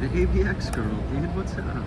the AVX girl, dude. What's up?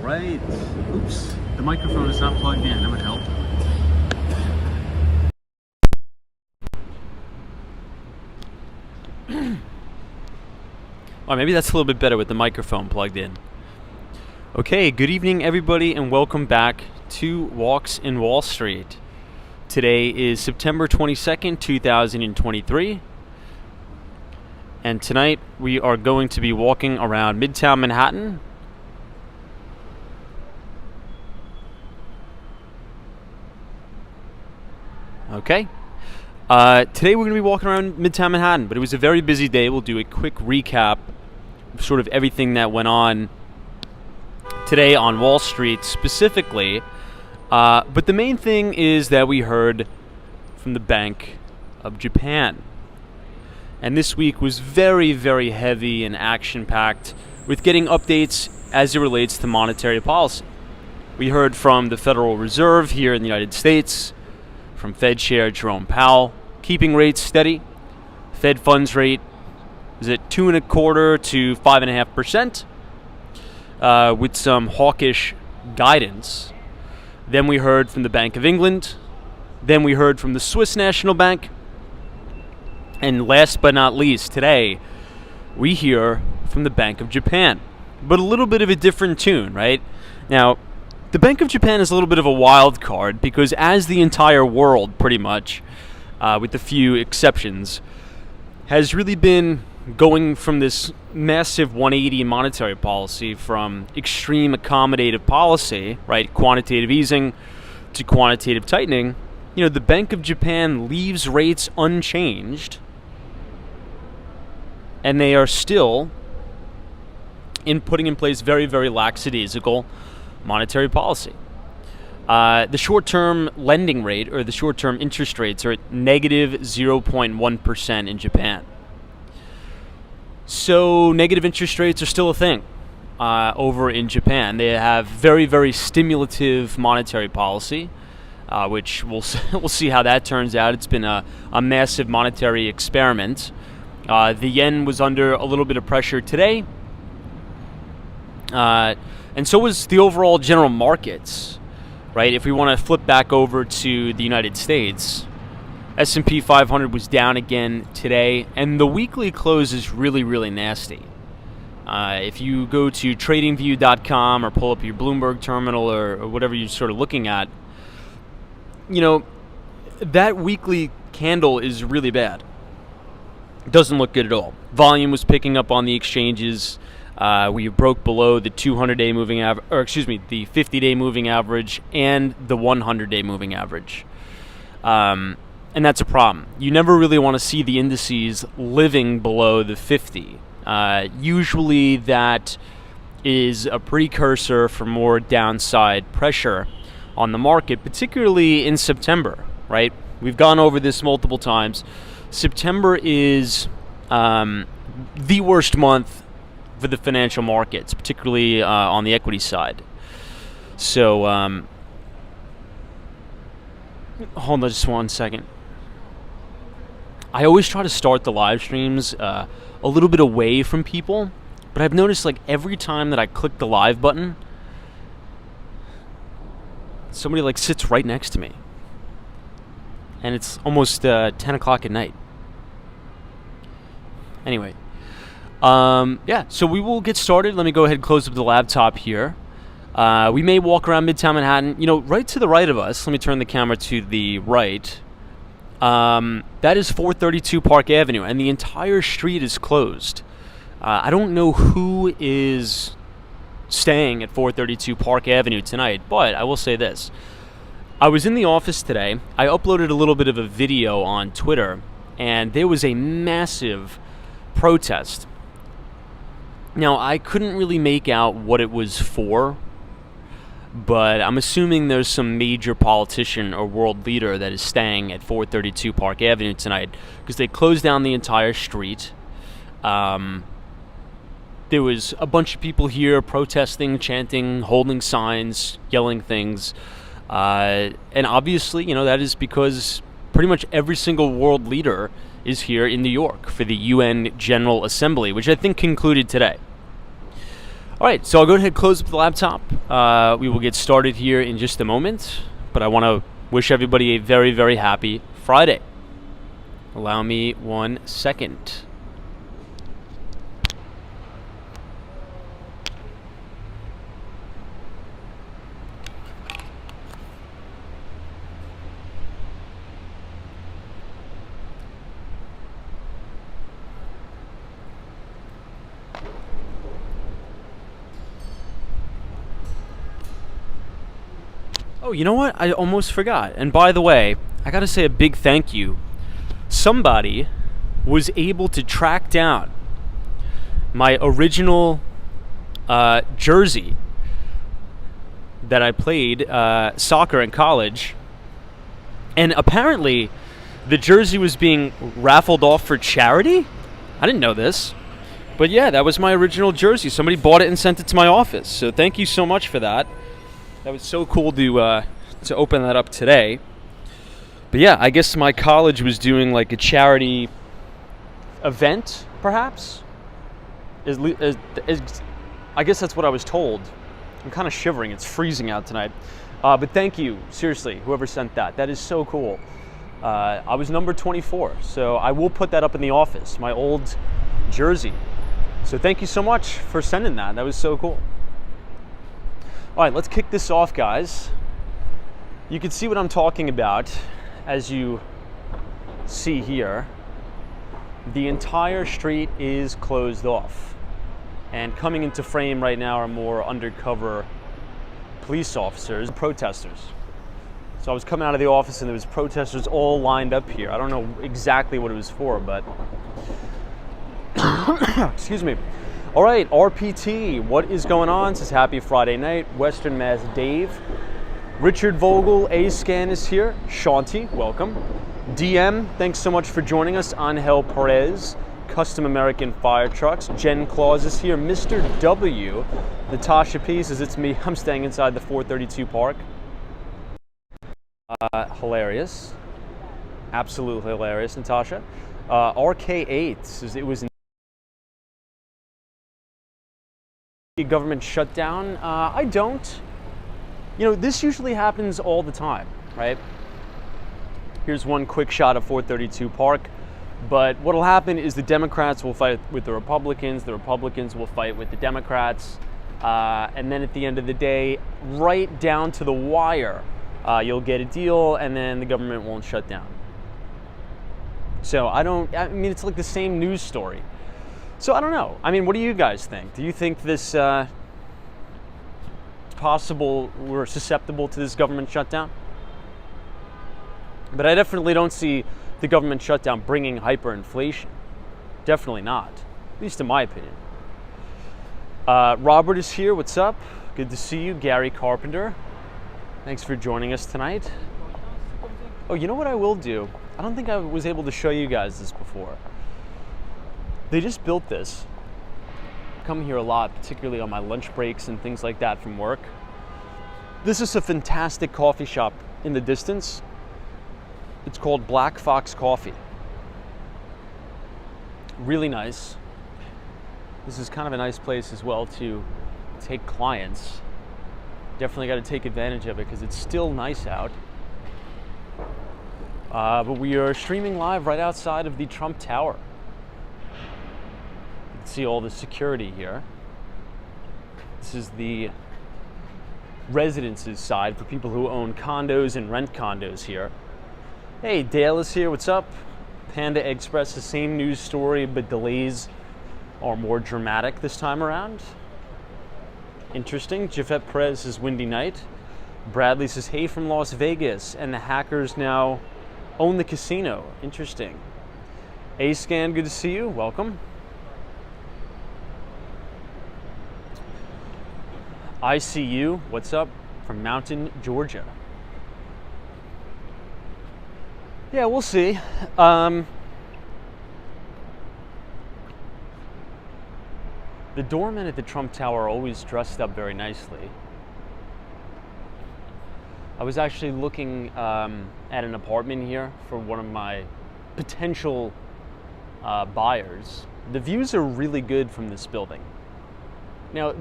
Alright. Oops. The microphone is not plugged in. That would help. Or maybe that's a little bit better with the microphone plugged in. Okay, good evening everybody and welcome back to Walks in Wall Street. Today is September 22nd, 2023. And tonight we are going to be walking around Midtown Manhattan. Okay. Today we're going to be walking around Midtown Manhattan, but it was a very busy day. We'll do a quick recap of sort of everything that went on today on Wall Street specifically. But the main thing is that we heard from the Bank of Japan. And this week was very, very heavy and action-packed with getting updates as it relates to monetary policy. We heard from the Federal Reserve here in the United States, from Fed Chair Jerome Powell, keeping rates steady. Fed funds rate is at 2.25% to 5.5%, with some hawkish guidance. Then we heard from the Bank of England. Then we heard from the Swiss National Bank. And last but not least, today, we hear from the Bank of Japan. But a little bit of a different tune, right? Now, the Bank of Japan is a little bit of a wild card because as the entire world, pretty much, with a few exceptions, has really been going from this massive 180 monetary policy from extreme accommodative policy, right, quantitative easing, to quantitative tightening, you know, the Bank of Japan leaves rates unchanged, and they are still putting in place very, very lackadaisical monetary policy. The short-term lending rate, or the short-term interest rates, are at negative 0.1% in Japan. So negative interest rates are still a thing over in Japan. They have very, very stimulative monetary policy, which we'll see how that turns out. It's been a massive monetary experiment. The yen was under a little bit of pressure today, and so was the overall general markets, right? If we want to flip back over to the United States, S&P 500 was down again today, and the weekly close is really, really nasty. If you go to tradingview.com or pull up your Bloomberg terminal or whatever you're sort of looking at, you know, that weekly candle is really bad. It doesn't look good at all. Volume was picking up on the exchanges. We broke below the 200-day moving average, or excuse me, the 50-day moving average and the 100-day moving average. And that's a problem. You never really want to see the indices living below the 50. Usually that is a precursor for more downside pressure. on the market, particularly in September, right? We've gone over this multiple times. September is the worst month for the financial markets, particularly on the equity side. So, hold on just 1 second. I always try to start the live streams a little bit away from people, but I've noticed like every time that I click the live button, somebody like sits right next to me. And it's almost 10 o'clock at night. Anyway, yeah, so we will get started. Let me go ahead and close up the laptop here. We may walk around Midtown Manhattan. You know, right to the right of us, let me turn the camera to the right. That is 432 Park Avenue, and the entire street is closed. I don't know who is staying at 432 Park Avenue tonight, but I will say this. I was in the office today. I uploaded a little bit of a video on Twitter, and there was a massive protest. Now, I couldn't really make out what it was for, but I'm assuming there's some major politician or world leader that is staying at 432 Park Avenue tonight, because they closed down the entire street. There was a bunch of people here protesting, chanting, holding signs, yelling things. And obviously, you know, that is because pretty much every single world leader is here in New York for the UN General Assembly, which I think concluded today. All right, so I'll go ahead and close up the laptop. We will get started here in just a moment, but I want to wish everybody a very, very happy Friday. Allow me 1 second. Oh, you know what? I almost forgot. And by the way, I got to say a big thank you. Somebody was able to track down my original jersey that I played soccer in college. And apparently, the jersey was being raffled off for charity? I didn't know this. But yeah, that was my original jersey. Somebody bought it and sent it to my office. So thank you so much for that. That was so cool to open that up today. But yeah, I guess my college was doing like a charity event, perhaps. I guess that's what I was told. I'm kind of shivering. It's freezing out tonight. But thank you, seriously, whoever sent that. That is so cool. I was number 24, so I will put that up in the office, my old jersey. So thank you so much for sending that. That was so cool. All right, let's kick this off, guys. You can see what I'm talking about as you see here. The entire street is closed off. And coming into frame right now are more undercover police officers, protesters. So I was coming out of the office and there was protesters all lined up here. I don't know exactly what it was for, but excuse me. All right, RPT, what is going on? Says happy Friday night. Western Mass Dave. Richard Vogel, A-Scan is here. Shanti, welcome. DM, thanks so much for joining us. Angel Perez, Custom American Fire Trucks. Jen Claus is here. Mr. W, Natasha P says it's me. I'm staying inside the 432 Park. Hilarious. Absolutely hilarious, Natasha. RK8 says it was government shutdown. I don't. You know, this usually happens all the time, right? Here's one quick shot of 432 Park. But what'll happen is the Democrats will fight with the Republicans will fight with the Democrats, and then at the end of the day, right down to the wire, you'll get a deal, and then the government won't shut down. So I mean, it's like the same news story. So I don't know. I mean, what do you guys think? Do you think this possible we're susceptible to this government shutdown? But I definitely don't see the government shutdown bringing hyperinflation. Definitely not, at least in my opinion. Robert is here. What's up? Good to see you. Gary Carpenter. Thanks for joining us tonight. Oh, you know what I will do? I don't think I was able to show you guys this before. They just built this. I come here a lot, particularly on my lunch breaks and things like that from work. This is a fantastic coffee shop in the distance. It's called Black Fox Coffee. Really nice. This is kind of a nice place as well to take clients. Definitely got to take advantage of it because it's still nice out. But we are streaming live right outside of the Trump Tower. You can see all the security here. This is the residences side for people who own condos and rent condos here. Hey, Dale is here. What's up? Panda Express, the same news story, but delays are more dramatic this time around. Interesting. Jafet Perez says windy night. Bradley says, hey from Las Vegas, and the hackers now own the casino. Interesting. A-Scan, good to see you. Welcome. ICU, what's up? From Mountain, Georgia. Yeah, we'll see. The doormen at the Trump Tower are always dressed up very nicely. I was actually looking at an apartment here for one of my potential buyers. The views are really good from this building. Now,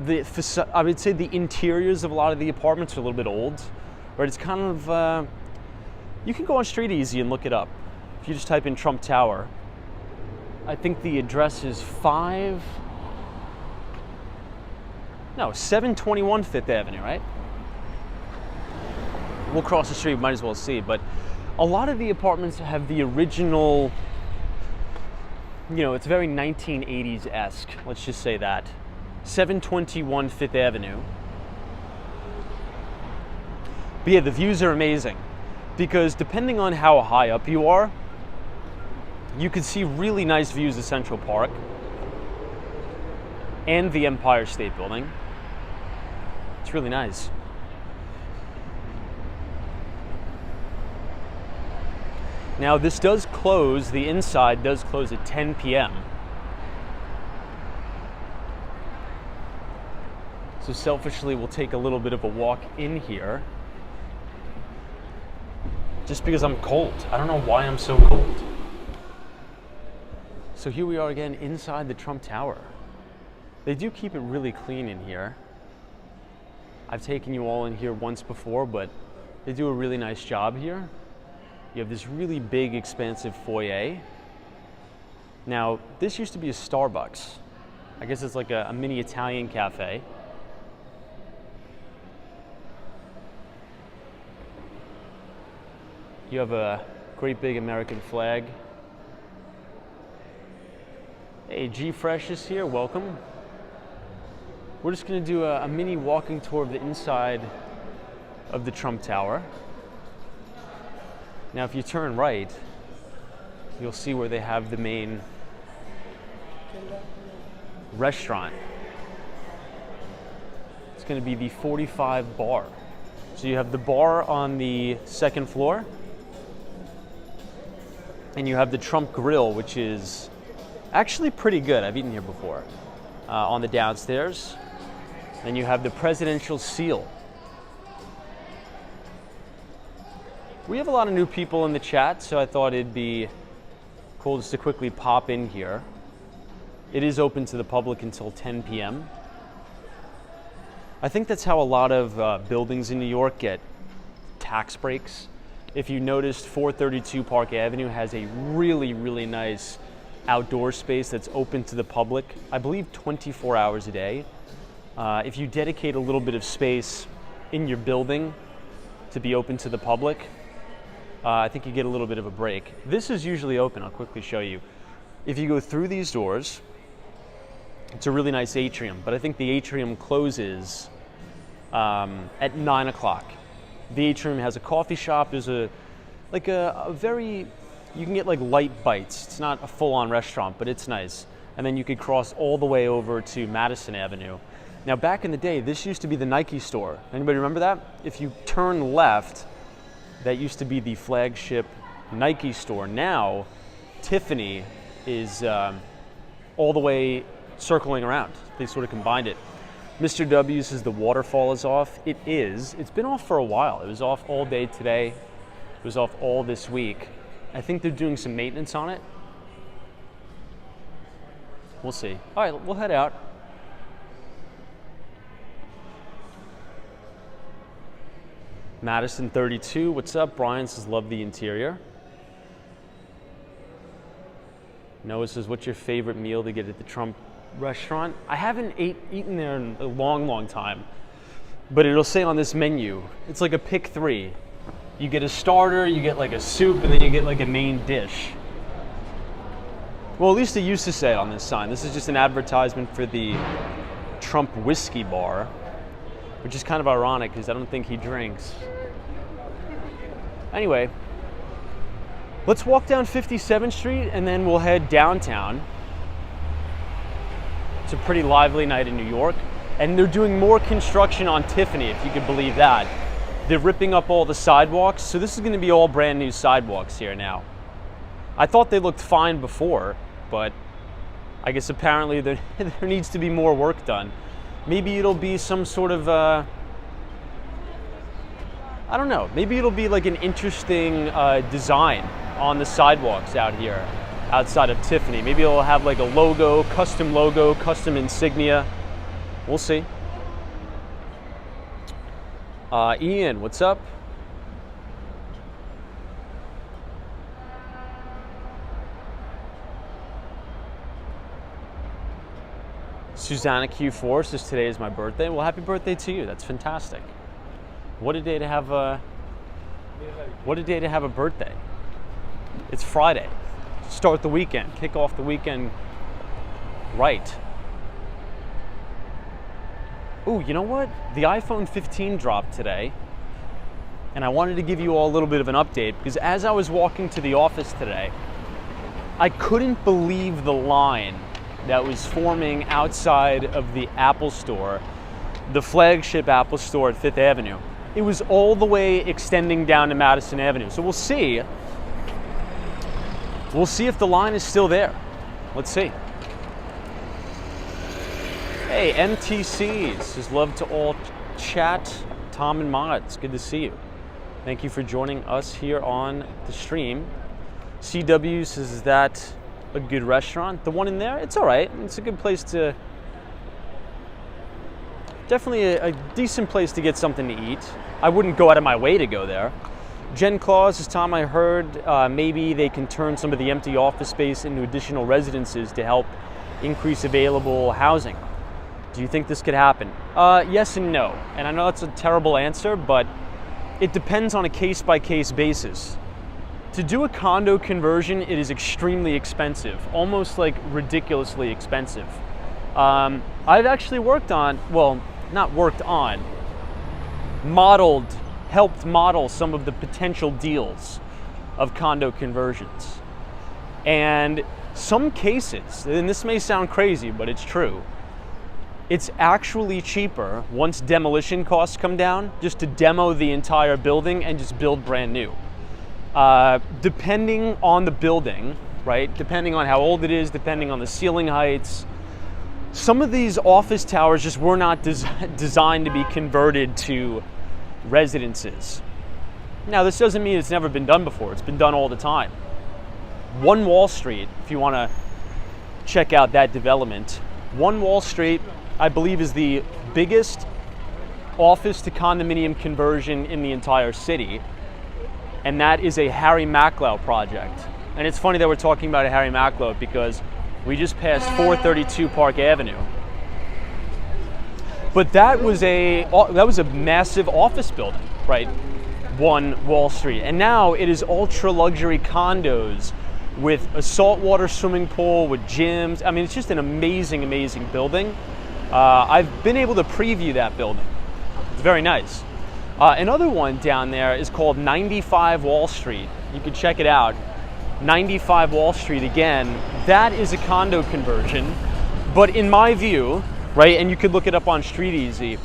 I would say the interiors of a lot of the apartments are a little bit old, but it's kind of, you can go on Street Easy and look it up. If you just type in Trump Tower, I think the address is 721 Fifth Avenue, right? We'll cross the street, might as well see, but a lot of the apartments have the original, it's very 1980s-esque, let's just say that. 721 Fifth Avenue. But yeah, the views are amazing because depending on how high up you are, you can see really nice views of Central Park and the Empire State Building. It's really nice. Now this does close, the inside does close at 10 p.m. So selfishly, we'll take a little bit of a walk in here just because I'm cold. I don't know why I'm so cold. So here we are again inside the Trump Tower. They do keep it really clean in here. I've taken you all in here once before, but they do a really nice job here. You have this really big, expansive foyer. Now, this used to be a Starbucks. I guess it's like a mini Italian cafe. You have a great big American flag. Hey, G Fresh is here, welcome. We're just gonna do a mini walking tour of the inside of the Trump Tower. Now, if you turn right, you'll see where they have the main restaurant. It's gonna be the 45 bar. So you have the bar on the second floor, and you have the Trump Grill, which is actually pretty good. I've eaten here before, on the downstairs. Then you have the Presidential Seal. We have a lot of new people in the chat, so I thought it'd be cool just to quickly pop in here. It is open to the public until 10 p.m. I think that's how a lot of buildings in New York get tax breaks. If you noticed, 432 Park Avenue has a really, really nice outdoor space that's open to the public, I believe 24 hours a day. If you dedicate a little bit of space in your building to be open to the public, I think you get a little bit of a break. This is usually open, I'll quickly show you. If you go through these doors, it's a really nice atrium, but I think the atrium closes at 9 o'clock. The atrium has a coffee shop, there's a very, you can get like light bites. It's not a full-on restaurant, but it's nice. And then you could cross all the way over to Madison Avenue Now, back in the day, this used to be the Nike store. Anybody remember that? If you turn left, that used to be the flagship Nike store. Now, Tiffany is all the way circling around. They sort of combined it. Mr. W says the waterfall is off. It is. It's been off for a while. It was off all day today. It was off all this week. I think they're doing some maintenance on it. We'll see. All right, we'll head out. Madison 32, what's up? Brian says, love the interior. Noah says, what's your favorite meal to get at the Trump restaurant? I haven't eaten there in a long, long time, but it'll say on this menu, it's like a pick three. You get a starter, you get like a soup, and then you get like a main dish. Well, at least it used to say on this sign. This is just an advertisement for the Trump whiskey bar, which is kind of ironic because I don't think he drinks. Anyway, let's walk down 57th Street and then we'll head downtown. It's a pretty lively night in New York, and they're doing more construction on Tiffany, if you could believe that. They're ripping up all the sidewalks, so this is going to be all brand new sidewalks here now. I thought they looked fine before, but I guess apparently there needs to be more work done. Maybe it'll be some sort of, I don't know, maybe it'll be like an interesting design on the sidewalks out here, outside of Tiffany. Maybe it'll have like a logo, custom insignia. We'll see. Ian, what's up? Susanna Q4 says today is my birthday. Well, happy birthday to you. That's fantastic. What a day to have a birthday. It's Friday. Start the weekend. Kick off the weekend right. Ooh, you know what? The iPhone 15 dropped today, and I wanted to give you all a little bit of an update because as I was walking to the office today, I couldn't believe the line that was forming outside of the Apple Store, the flagship Apple Store at 5th Avenue. It was all the way extending down to Madison Avenue. So we'll see. We'll see if the line is still there. Let's see. Hey, MTC says love to all chat. Tom and Ma, it's good to see you. Thank you for joining us here on the stream. CW says, is that a good restaurant? The one in there? It's all right. It's a good place to, definitely a decent place to get something to eat. I wouldn't go out of my way to go there. Jen Claus says, Tom, I heard maybe they can turn some of the empty office space into additional residences to help increase available housing. Do you think this could happen? Yes and no. And I know that's a terrible answer, but it depends on a case-by-case basis. To do a condo conversion, it is extremely expensive, almost like ridiculously expensive. I've actually worked on, well, not worked on, helped model some of the potential deals of condo conversions. And some cases, and this may sound crazy, but it's true, it's actually cheaper once demolition costs come down just to demo the entire building and just build brand new. Depending on the building, right? Depending on how old it is, depending on the ceiling heights, some of these office towers just were not designed to be converted to residences. Now, this doesn't mean it's never been done before. It's been done all the time. One Wall Street, if you want to check out that development, One Wall Street, I believe, is the biggest office to condominium conversion in the entire city. And that is a Harry Macklowe project. And it's funny that we're talking about a Harry Macklowe because we just passed 432 Park Avenue. But that was a massive office building, right? One Wall Street. And now it is ultra luxury condos with a saltwater swimming pool, with gyms. I mean, it's just an amazing, amazing building. I've been able to preview that building. It's very nice. Another one down there is called 95 Wall Street. You can check it out. 95 Wall Street, again, that is a condo conversion. But in my view, right? And you could look it up on Street Easy.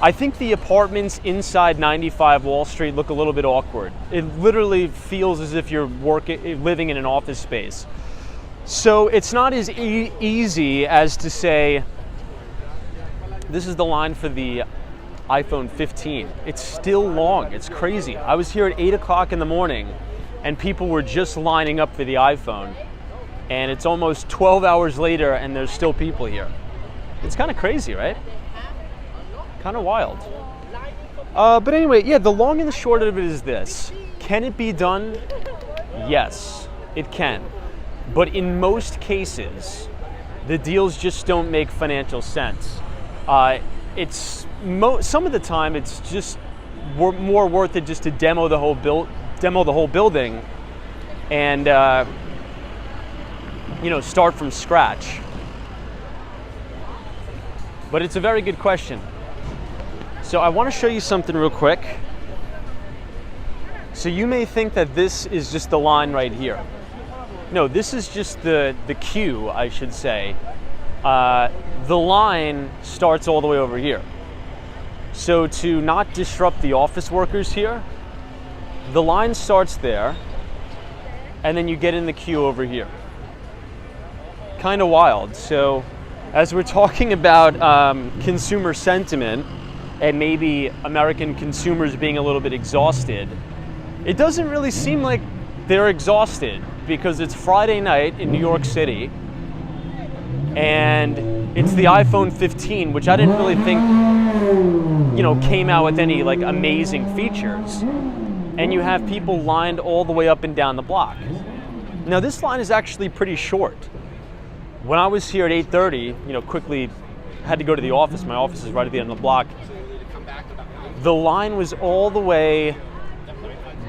I think the apartments inside 95 Wall Street look a little bit awkward. It literally feels as if you're living in an office space. So it's not as easy as to say, this is the line for the iPhone 15. It's still long. It's crazy. I was here at 8 o'clock in the morning and people were just lining up for the iPhone. And it's almost 12 hours later and there's still people here. It's kind of crazy, right? Kind of wild. But anyway, yeah, the long and the short of it is this. Can it be done? Yes, it can. But in most cases, the deals just don't make financial sense. Some of the time, it's just more worth it just to demo the whole building, and start from scratch. But it's a very good question. So I want to show you something real quick. So you may think that this is just the line right here. No, this is just the queue, I should say. The line starts all the way over here. So to not disrupt the office workers here, the line starts there, and then you get in the queue over here. Kind of wild. So as we're talking about consumer sentiment, and maybe American consumers being a little bit exhausted, it doesn't really seem like they're exhausted because it's Friday night in New York City and it's the iPhone 15, which I didn't really think, came out with any like amazing features. And you have people lined all the way up and down the block. Now this line is actually pretty short. When I was here at 8:30, quickly had to go to the office. My office is right at the end of the block. The line was all the way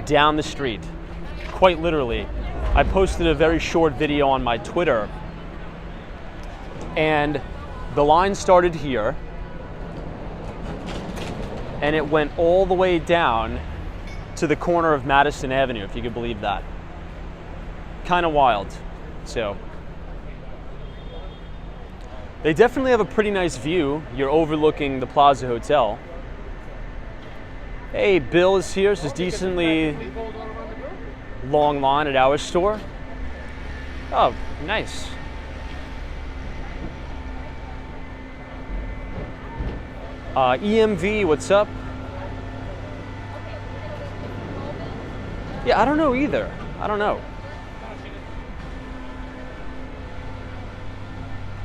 down the street, quite literally. I posted a very short video on my Twitter, and the line started here, and it went all the way down to the corner of Madison Avenue, if you could believe that. Kind of wild. So they definitely have a pretty nice view. You're overlooking the Plaza Hotel. Hey, Bill is here. It's a decently long line at our store. Oh, nice. EMV, what's up? Yeah, I don't know either. I don't know.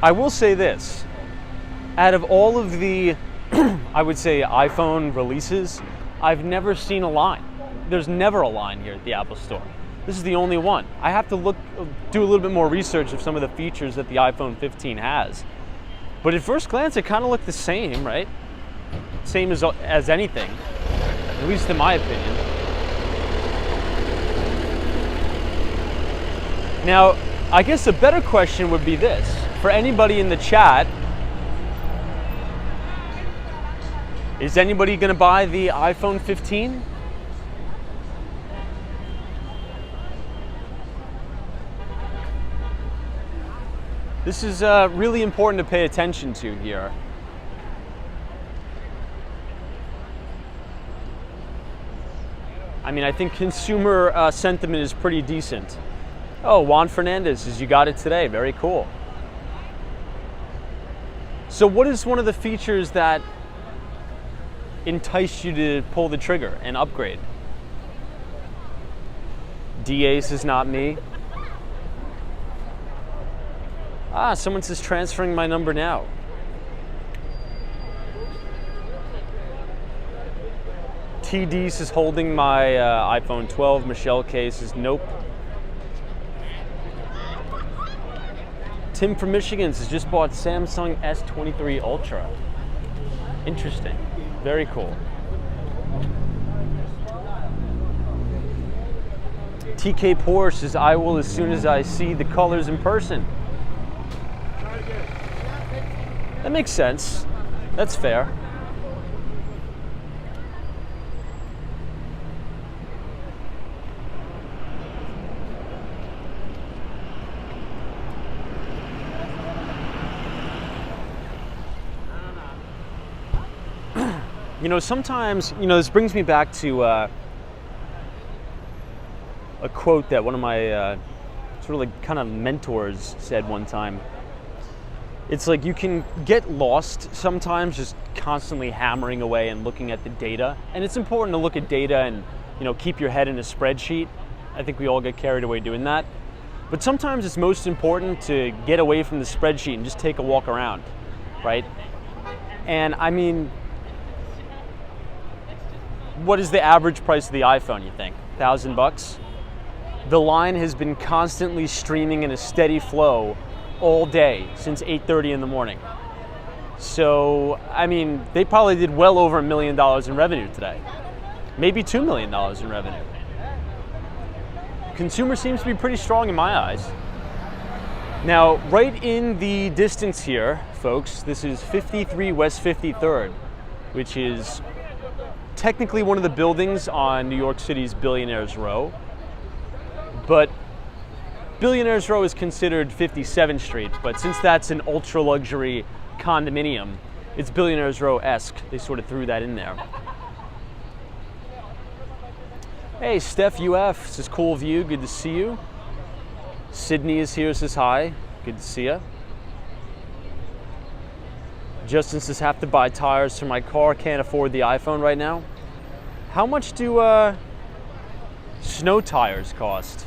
I will say this. Out of all of the, I would say, iPhone releases, I've never seen a line. There's never a line here at the Apple Store. This is the only one. I have to do a little bit more research of some of the features that the iPhone 15 has. But at first glance, it kind of looked the same, right? Same as anything, at least in my opinion. Now, I guess a better question would be this. For anybody in the chat, is anybody going to buy the iPhone 15? This is really important to pay attention to here. I mean, I think consumer sentiment is pretty decent. Oh, Juan Fernandez says you got it today. Very cool. So what is one of the features that enticed you to pull the trigger and upgrade? D-Ace is not me. Ah, someone says transferring my number now. TD is holding my iPhone 12. Michelle K says nope. Tim from Michigan says just bought Samsung S23 Ultra. Interesting. Very cool. TK Porsche says I will as soon as I see the colors in person. That makes sense. That's fair. Sometimes, this brings me back to a quote that one of my sort of like kind of mentors said one time. It's like you can get lost sometimes just constantly hammering away and looking at the data. And it's important to look at data and, keep your head in a spreadsheet. I think we all get carried away doing that. But sometimes it's most important to get away from the spreadsheet and just take a walk around, right? And I mean, what is the average price of the iPhone, you think? $1,000? The line has been constantly streaming in a steady flow all day since 8:30 in the morning. So, I mean, they probably did well over $1 million in revenue today. Maybe $2 million in revenue. Consumer seems to be pretty strong in my eyes. Now, right in the distance here, folks, this is 53 West 53rd, which is technically one of the buildings on New York City's Billionaires Row. But Billionaires Row is considered 57th Street, but since that's an ultra-luxury condominium, it's Billionaires Row-esque. They sort of threw that in there. Hey, Steph UF says, cool view, good to see you. Sydney is here, says hi, good to see you. Justin says, have to buy tires for my car, can't afford the iPhone right now. How much do snow tires cost?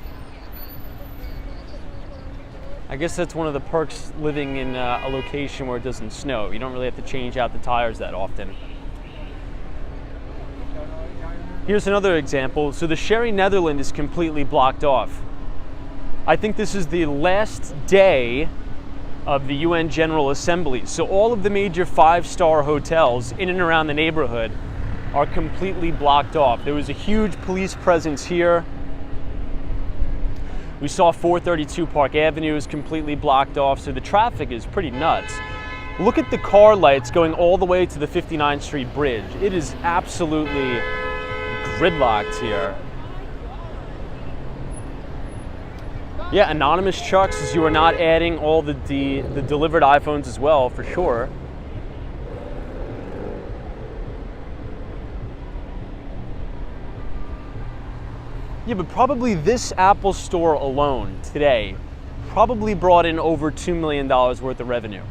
I guess that's one of the perks living in a location where it doesn't snow. You don't really have to change out the tires that often. Here's another example. So the Sherry Netherland is completely blocked off. I think this is the last day of the UN General Assembly. So all of the major 5-star hotels in and around the neighborhood are completely blocked off. There was a huge police presence here. We saw 432 Park Avenue is completely blocked off, so the traffic is pretty nuts. Look at the car lights going all the way to the 59th Street Bridge. It is absolutely gridlocked here. Yeah, anonymous Chuck says you are not adding all the delivered iPhones as well, for sure. Yeah, but probably this Apple store alone today probably brought in over $2 million worth of revenue.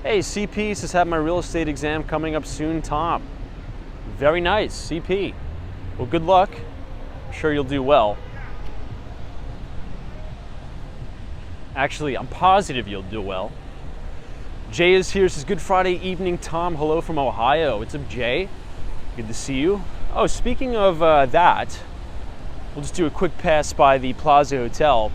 Hey, CP says, have my real estate exam coming up soon, Tom. Very nice, CP. Well, good luck. I'm sure you'll do well. Actually, I'm positive you'll do well. Jay is here, says, good Friday evening, Tom. Hello from Ohio. What's up, Jay? Good to see you. Oh, speaking of that, we'll just do a quick pass by the Plaza Hotel.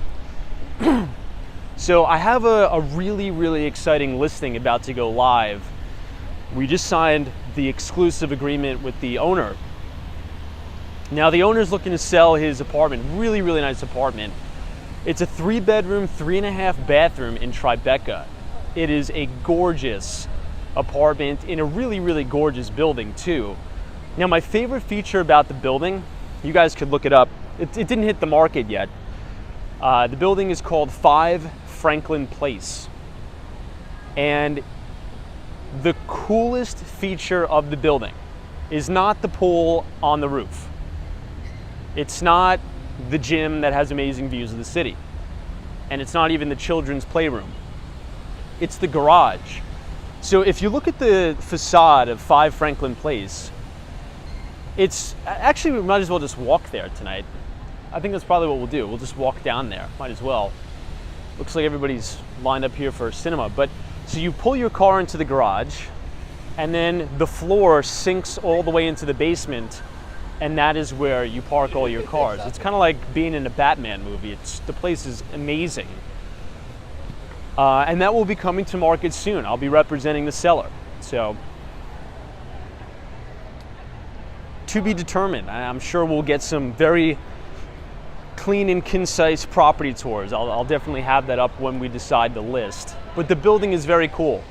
So I have a really, really exciting listing about to go live. We just signed the exclusive agreement with the owner. Now the owner's looking to sell his apartment, really, really nice apartment. It's a 3-bedroom, 3.5 bathroom in Tribeca. It is a gorgeous apartment in a really, really gorgeous building too. Now my favorite feature about the building, you guys could look it up. It didn't hit the market yet. The building is called 5 Franklin Place. And the coolest feature of the building is not the pool on the roof. It's not the gym that has amazing views of the city. And it's not even the children's playroom. It's the garage. So if you look at the facade of 5 Franklin Place, it's actually, we might as well just walk there tonight. I think that's probably what we'll do. We'll just walk down there, might as well. Looks like everybody's lined up here for a cinema. But so you pull your car into the garage, and then the floor sinks all the way into the basement, and that is where you park all your cars. It's kind of like being in a Batman movie. The place is amazing. And that will be coming to market soon. I'll be representing the seller. So, to be determined. I'm sure we'll get some very clean and concise property tours. I'll definitely have that up when we decide to list. But the building is very cool.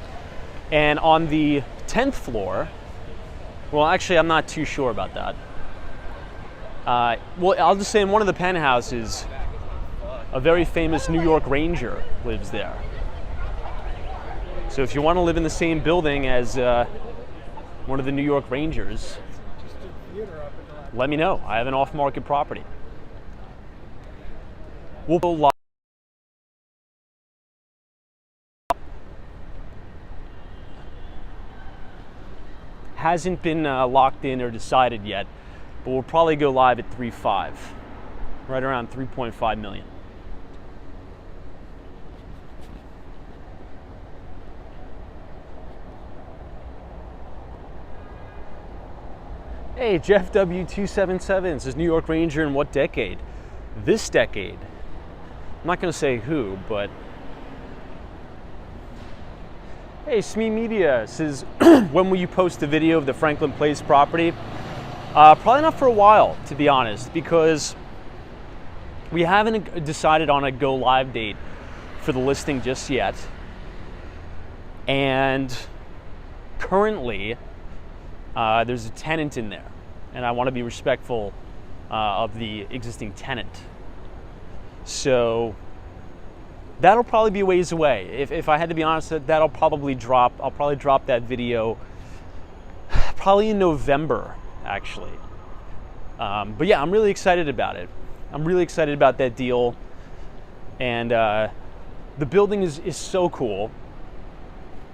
And on the 10th floor, well, actually, I'm not too sure about that. Well, I'll just say in one of the penthouses, a very famous New York Ranger lives there. So if you want to live in the same building as one of the New York Rangers, let me know. I have an off-market property. We'll go live. Hasn't been locked in or decided yet, but we'll probably go live at 3.5, right around 3.5 million. Hey, Jeff W277 says, New York Ranger in what decade? This decade. I'm not going to say who, but... Hey, Smee Media says, when will you post a video of the Franklin Place property? Probably not for a while, to be honest, because we haven't decided on a go live date for the listing just yet. And currently, there's a tenant in there, and I want to be respectful of the existing tenant. So that'll probably be a ways away. If I had to be honest, that'll probably drop. I'll probably drop that video probably in November, actually. But yeah, I'm really excited about it. I'm really excited about that deal. And the building is so cool.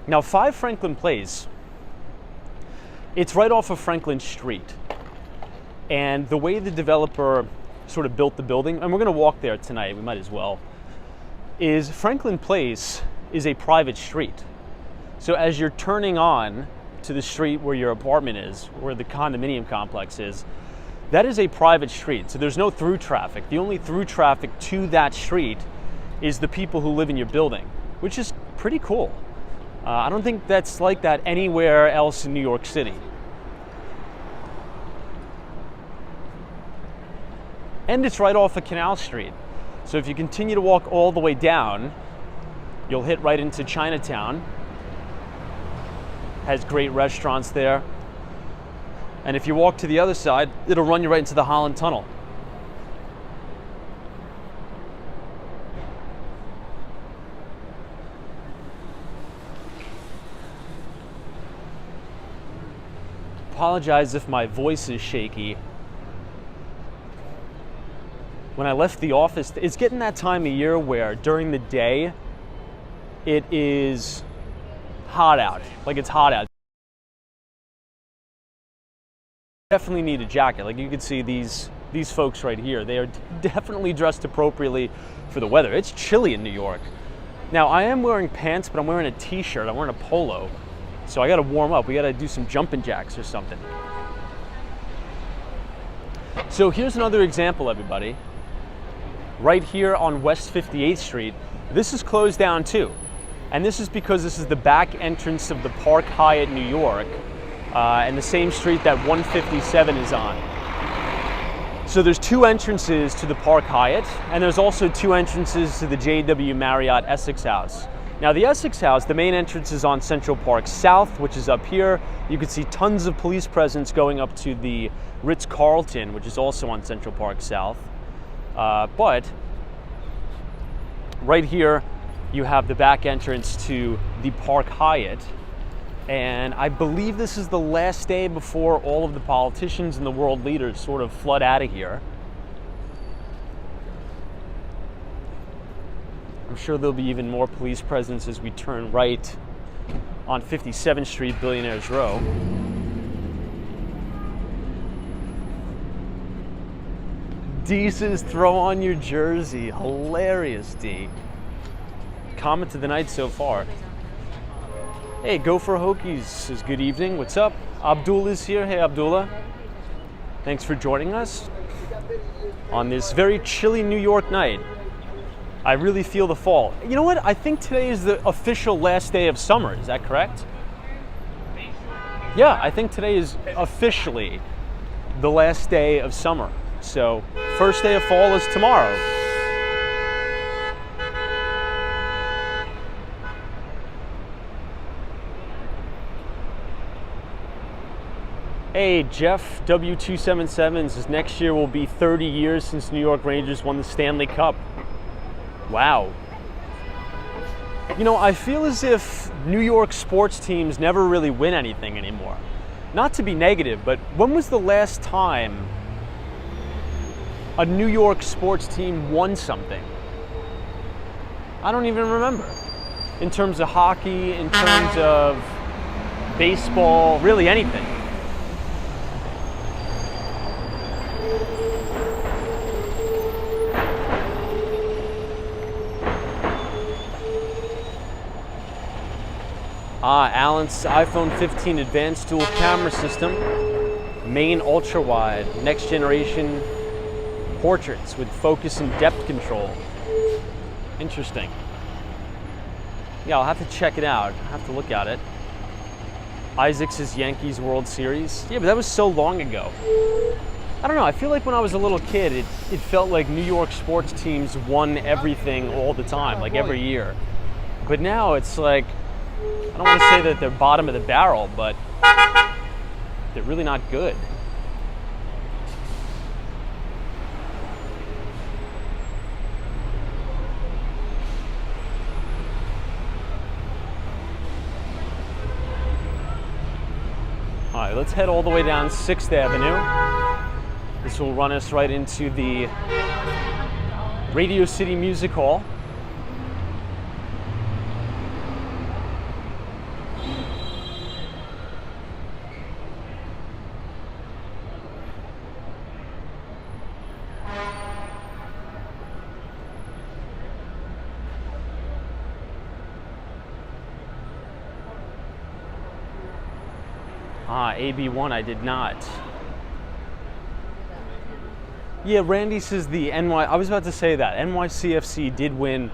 Now, 5 Franklin Place, it's right off of Franklin Street. And the way the developer sort of built the building, and we're going to walk there tonight, we might as well, is Franklin Place is a private street. So as you're turning on to the street where your apartment is, where the condominium complex is, that is a private street. So there's no through traffic. The only through traffic to that street is the people who live in your building, which is pretty cool. I don't think that's like that anywhere else in New York City. And it's right off of Canal Street. So if you continue to walk all the way down, you'll hit right into Chinatown. Has great restaurants there. And if you walk to the other side, it'll run you right into the Holland Tunnel. Apologize if my voice is shaky. When I left the office, it's getting that time of year where during the day it is hot out. Like, it's hot out. Definitely need a jacket. Like, you can see these folks right here. They are definitely dressed appropriately for the weather. It's chilly in New York. Now, I am wearing pants, but I'm wearing a t-shirt. I'm wearing a polo. So I got to warm up. We got to do some jumping jacks or something. So here's another example, everybody. Right here on West 58th Street, this is closed down too. And this is because this is the back entrance of the Park Hyatt, New York, and the same street that 157 is on. So there's 2 entrances to the Park Hyatt, and there's also 2 entrances to the JW Marriott Essex House. Now, the Essex House, the main entrance is on Central Park South, which is up here. You can see tons of police presence going up to the Ritz-Carlton, which is also on Central Park South. But right here, you have the back entrance to the Park Hyatt. And I believe this is the last day before all of the politicians and the world leaders sort of flood out of here. I'm sure there'll be even more police presence as we turn right on 57th Street, Billionaires Row. D says, throw on your jersey. Hilarious, D. Comment of the night so far. Hey, Go for Hokies says, good evening. What's up? Abdullah is here. Hey, Abdullah. Thanks for joining us on this very chilly New York night. I really feel the fall. You know what? I think today is the official last day of summer. Is that correct? Yeah, I think today is officially the last day of summer. So, first day of fall is tomorrow. Hey, Jeff W277 says next year will be 30 years since New York Rangers won the Stanley Cup. Wow. You know, I feel as if New York sports teams never really win anything anymore. not to be negative, but when was the last time a New York sports team won something? I don't even remember. In terms of hockey, in terms of baseball, really anything. Alan's iPhone 15 advanced dual camera system, main ultra wide, next generation portraits with focus and depth control. Interesting. Yeah, I'll have to check it out. I'll have to look at it. Isaac's Yankees World Series. Yeah, but that was so long ago. I don't know, I feel like when I was a little kid, it felt like New York sports teams won everything all the time, like every year. But now it's like, I don't want to say that they're bottom of the barrel, but they're really not good. All right, let's head all the way down 6th Avenue. This will run us right into the Radio City Music Hall. AB1, I did not. Yeah, Randy says I was about to say that. NYCFC did win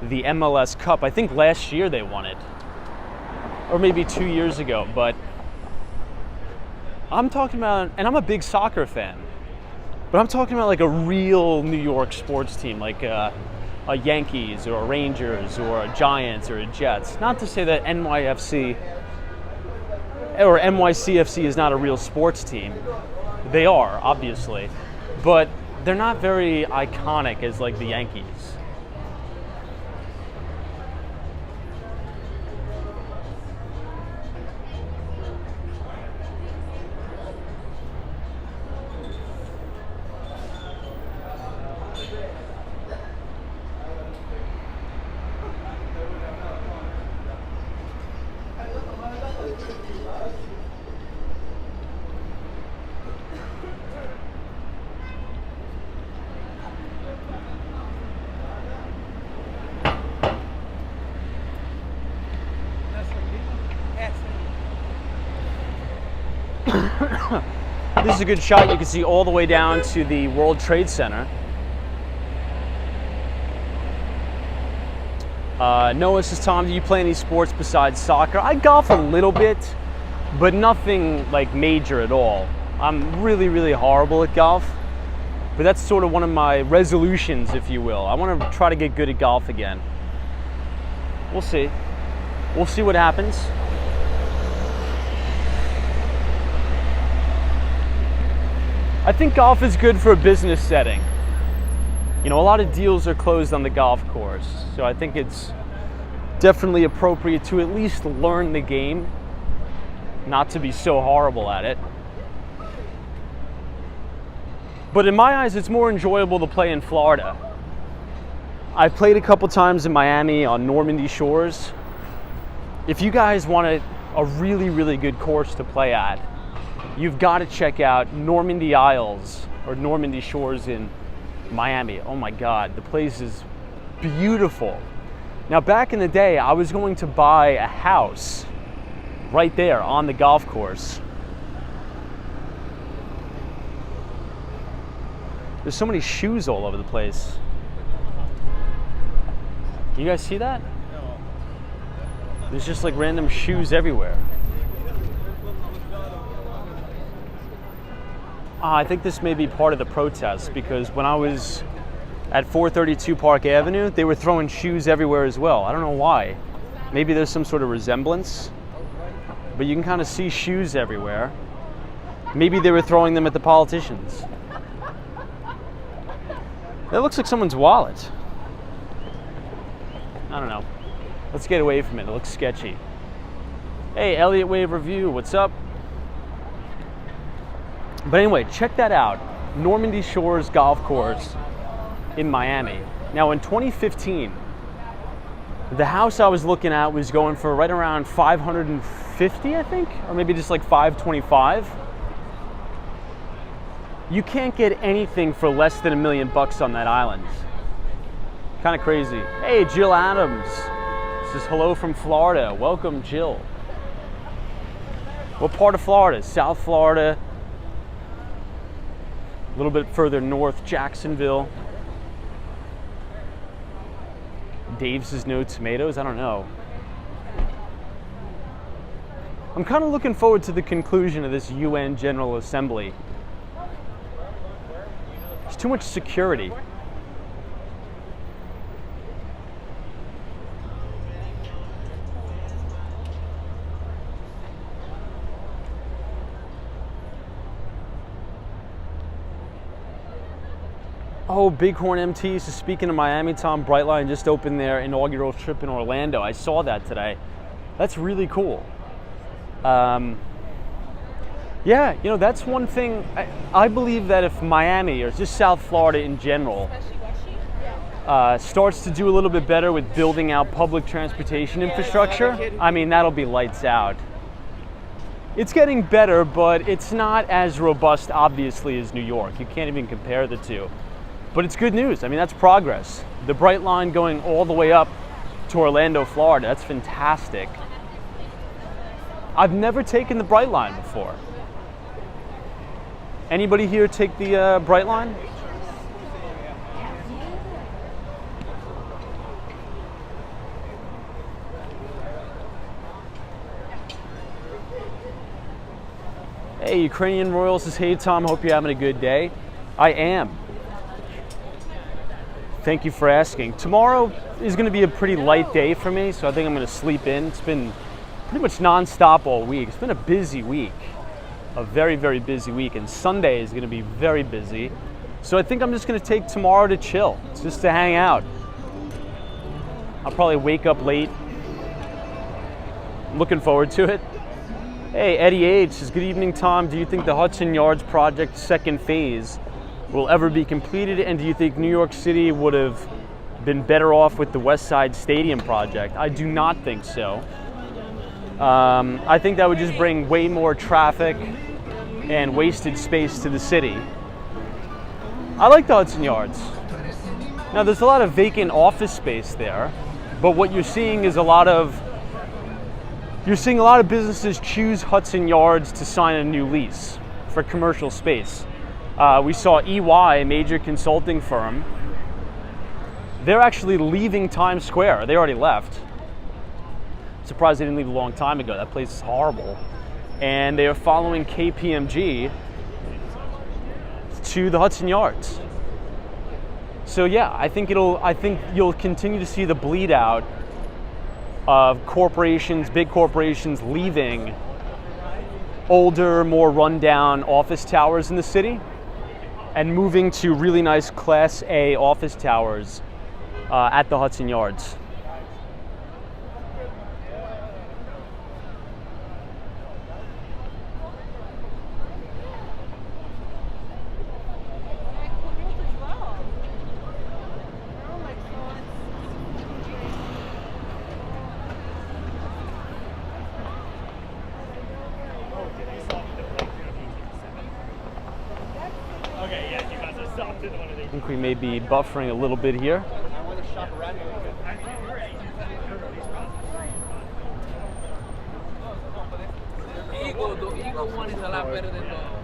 the MLS Cup. I think last year they won it. Or maybe 2 years ago. But I'm talking about, and I'm a big soccer fan, but I'm talking about like a real New York sports team, like a Yankees or a Rangers or a Giants or a Jets. Not to say that NYFC or NYCFC is not a real sports team. They are, obviously, but they're not very iconic as like the Yankees. This is a good shot. You can see all the way down to the World Trade Center. Noah says, Tom, do you play any sports besides soccer? I golf a little bit, but nothing like major at all. I'm really, really horrible at golf, but that's sort of one of my resolutions, if you will. I want to try to get good at golf again. We'll see. We'll see what happens. I think golf is good for a business setting. You know, a lot of deals are closed on the golf course, so I think it's definitely appropriate to at least learn the game, not to be so horrible at it. But in my eyes, it's more enjoyable to play in Florida. I've played a couple times in Miami on Normandy Shores. If you guys want a really, really good course to play at, you've got to check out Normandy Isles or Normandy Shores in Miami. Oh my God, the place is beautiful. Now, back in the day, I was going to buy a house right there on the golf course. There's so many shoes all over the place. You guys see that? There's just like random shoes everywhere. I think this may be part of the protest, because when I was at 432 Park Avenue, they were throwing shoes everywhere as well. I don't know why. Maybe there's some sort of resemblance, but you can kind of see shoes everywhere. Maybe they were throwing them at the politicians. That looks like someone's wallet. I don't know. Let's get away from it. It looks sketchy. Hey, Elliott Wave Review, what's up? But anyway, check that out. Normandy Shores Golf Course in Miami. Now in 2015, the house I was looking at was going for right around 550, I think, or maybe just like 525. You can't get anything for less than $1 million on that island. Kind of crazy. Hey, Jill Adams. This is hello from Florida. Welcome, Jill. What part of Florida? South Florida. A little bit further north, Jacksonville. Dave says no tomatoes. I don't know. I'm kind of looking forward to the conclusion of this UN General Assembly. There's too much security. Oh, Bighorn MT. So speaking of Miami, Tom, Brightline just opened their inaugural trip in Orlando. I saw that today. That's really cool. Yeah, you know, that's one thing. I believe that if Miami, or just South Florida in general, starts to do a little bit better with building out public transportation infrastructure, I mean, that'll be lights out. It's getting better, but it's not as robust, obviously, as New York. You can't even compare the two. But it's good news. I mean, that's progress. The Bright Line going all the way up to Orlando, Florida, that's fantastic. I've never taken the Bright Line before. Anybody here take the Bright Line? Hey, Ukrainian Royal says, hey Tom, hope you're having a good day. I am. Thank you for asking. Tomorrow is going to be a pretty light day for me, so I think I'm going to sleep in. It's been pretty much non-stop all week. It's been a busy week, a very, very busy week, and Sunday is going to be very busy. So I think I'm just going to take tomorrow to chill, just to hang out. I'll probably wake up late. I'm looking forward to it. Hey, Eddie H says, good evening, Tom. Do you think the Hudson Yards project second phase will ever be completed, and do you think New York City would have been better off with the West Side Stadium project? I do not think so. I think that would just bring way more traffic and wasted space to the city. I like the Hudson Yards. Now, there's a lot of vacant office space there, but what you're seeing is a lot of businesses choose Hudson Yards to sign a new lease for commercial space. We saw EY, a major consulting firm, they're actually leaving Times Square. They already left. Surprised they didn't leave a long time ago. That place is horrible. And they are following KPMG to the Hudson Yards. So yeah, I think you'll continue to see the bleed out of corporations, big corporations leaving older, more rundown office towers in the city and moving to really nice Class A office towers at the Hudson Yards. I think we may be buffering a little bit here. The Eagle one is a lot better than the...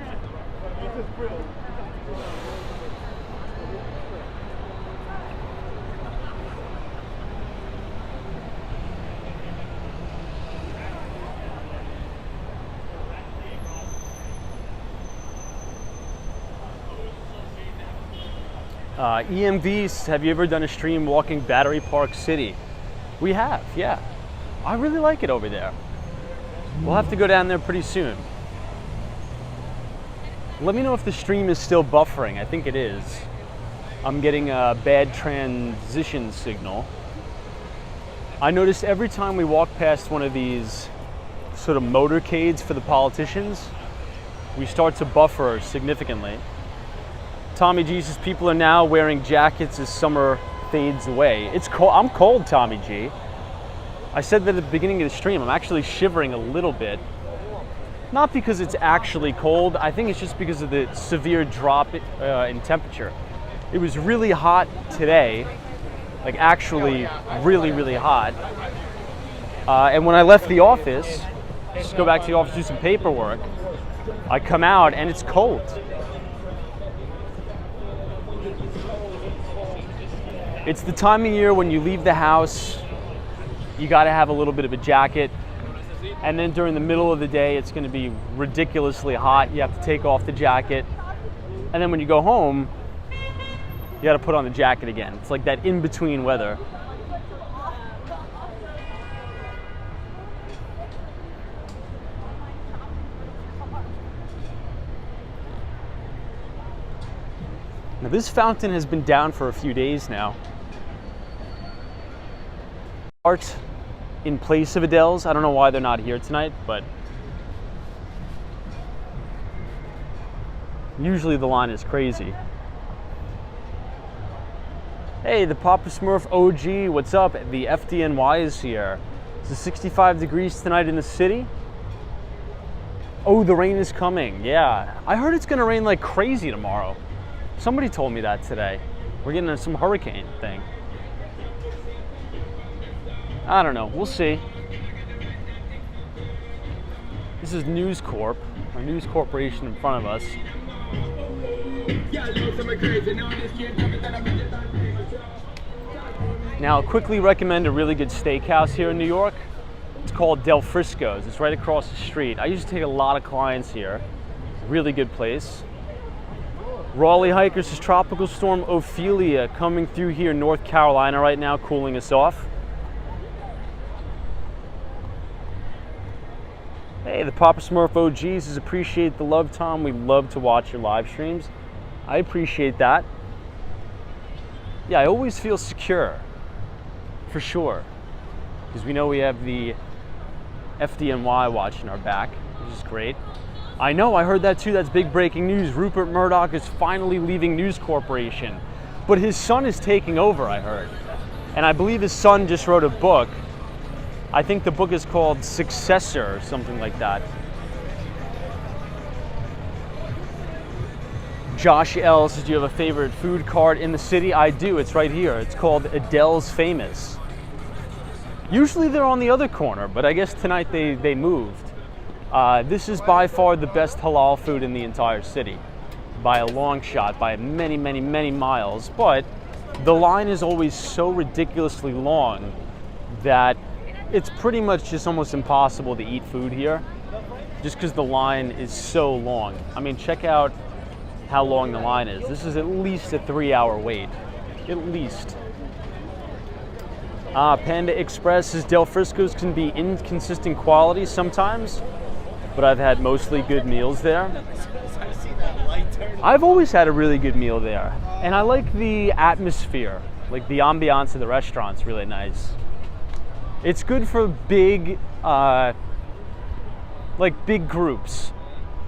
EMVs, have you ever done a stream walking Battery Park City? We have, yeah. I really like it over there. We'll have to go down there pretty soon. Let me know if the stream is still buffering. I think it is. I'm getting a bad transition signal. I noticed every time we walk past one of these sort of motorcades for the politicians, we start to buffer significantly. Tommy G says people are now wearing jackets as summer fades away. It's cold. I'm cold, Tommy G. I said that at the beginning of the stream. I'm actually shivering a little bit. Not because it's actually cold. I think it's just because of the severe drop in temperature. It was really hot today, like actually really, really hot. And when I left the office, just go back to the office, do some paperwork, I come out and it's cold. It's the time of year when you leave the house, you gotta have a little bit of a jacket. And then during the middle of the day, it's gonna be ridiculously hot. You have to take off the jacket. And then when you go home, you gotta put on the jacket again. It's like that in-between weather. Now this fountain has been down for a few days now. Art in place of Adele's. I don't know why they're not here tonight, but usually the line is crazy. Hey, the Papa Smurf OG, what's up? The FDNY is here. It's 65 degrees tonight in the city. Oh, the rain is coming. Yeah, I heard it's gonna rain like crazy tomorrow. Somebody told me that today. We're getting some hurricane thing. I don't know, we'll see. This is News Corp, our News Corporation in front of us. Now, I'll quickly recommend a really good steakhouse here in New York. It's called Del Frisco's. It's right across the street. I used to take a lot of clients here. Really good place. Raleigh Hikers is Tropical Storm Ophelia coming through here in North Carolina right now, cooling us off. Hey, the Papa Smurf OGs says appreciate the love, Tom. We love to watch your live streams. I appreciate that. Yeah, I always feel secure, for sure, because we know we have the FDNY watching our back, which is great. I know, I heard that too. That's big breaking news. Rupert Murdoch is finally leaving News Corporation, but his son is taking over, I heard. And I believe his son just wrote a book. I think the book is called Successor or something like that. Josh L says, do you have a favorite food cart in the city? I do, it's right here. It's called Adele's Famous. Usually they're on the other corner, but I guess tonight they moved. This is by far the best halal food in the entire city, by a long shot, by many, many, many miles. But the line is always so ridiculously long that it's pretty much just almost impossible to eat food here, just because the line is so long. I mean, check out how long the line is. This is at least a 3-hour wait, at least. Panda Express says Del Frisco's can be inconsistent quality sometimes, but I've had mostly good meals there. I've always had a really good meal there, and I like the atmosphere, like the ambiance of the restaurant's really nice. It's good for big, like big groups.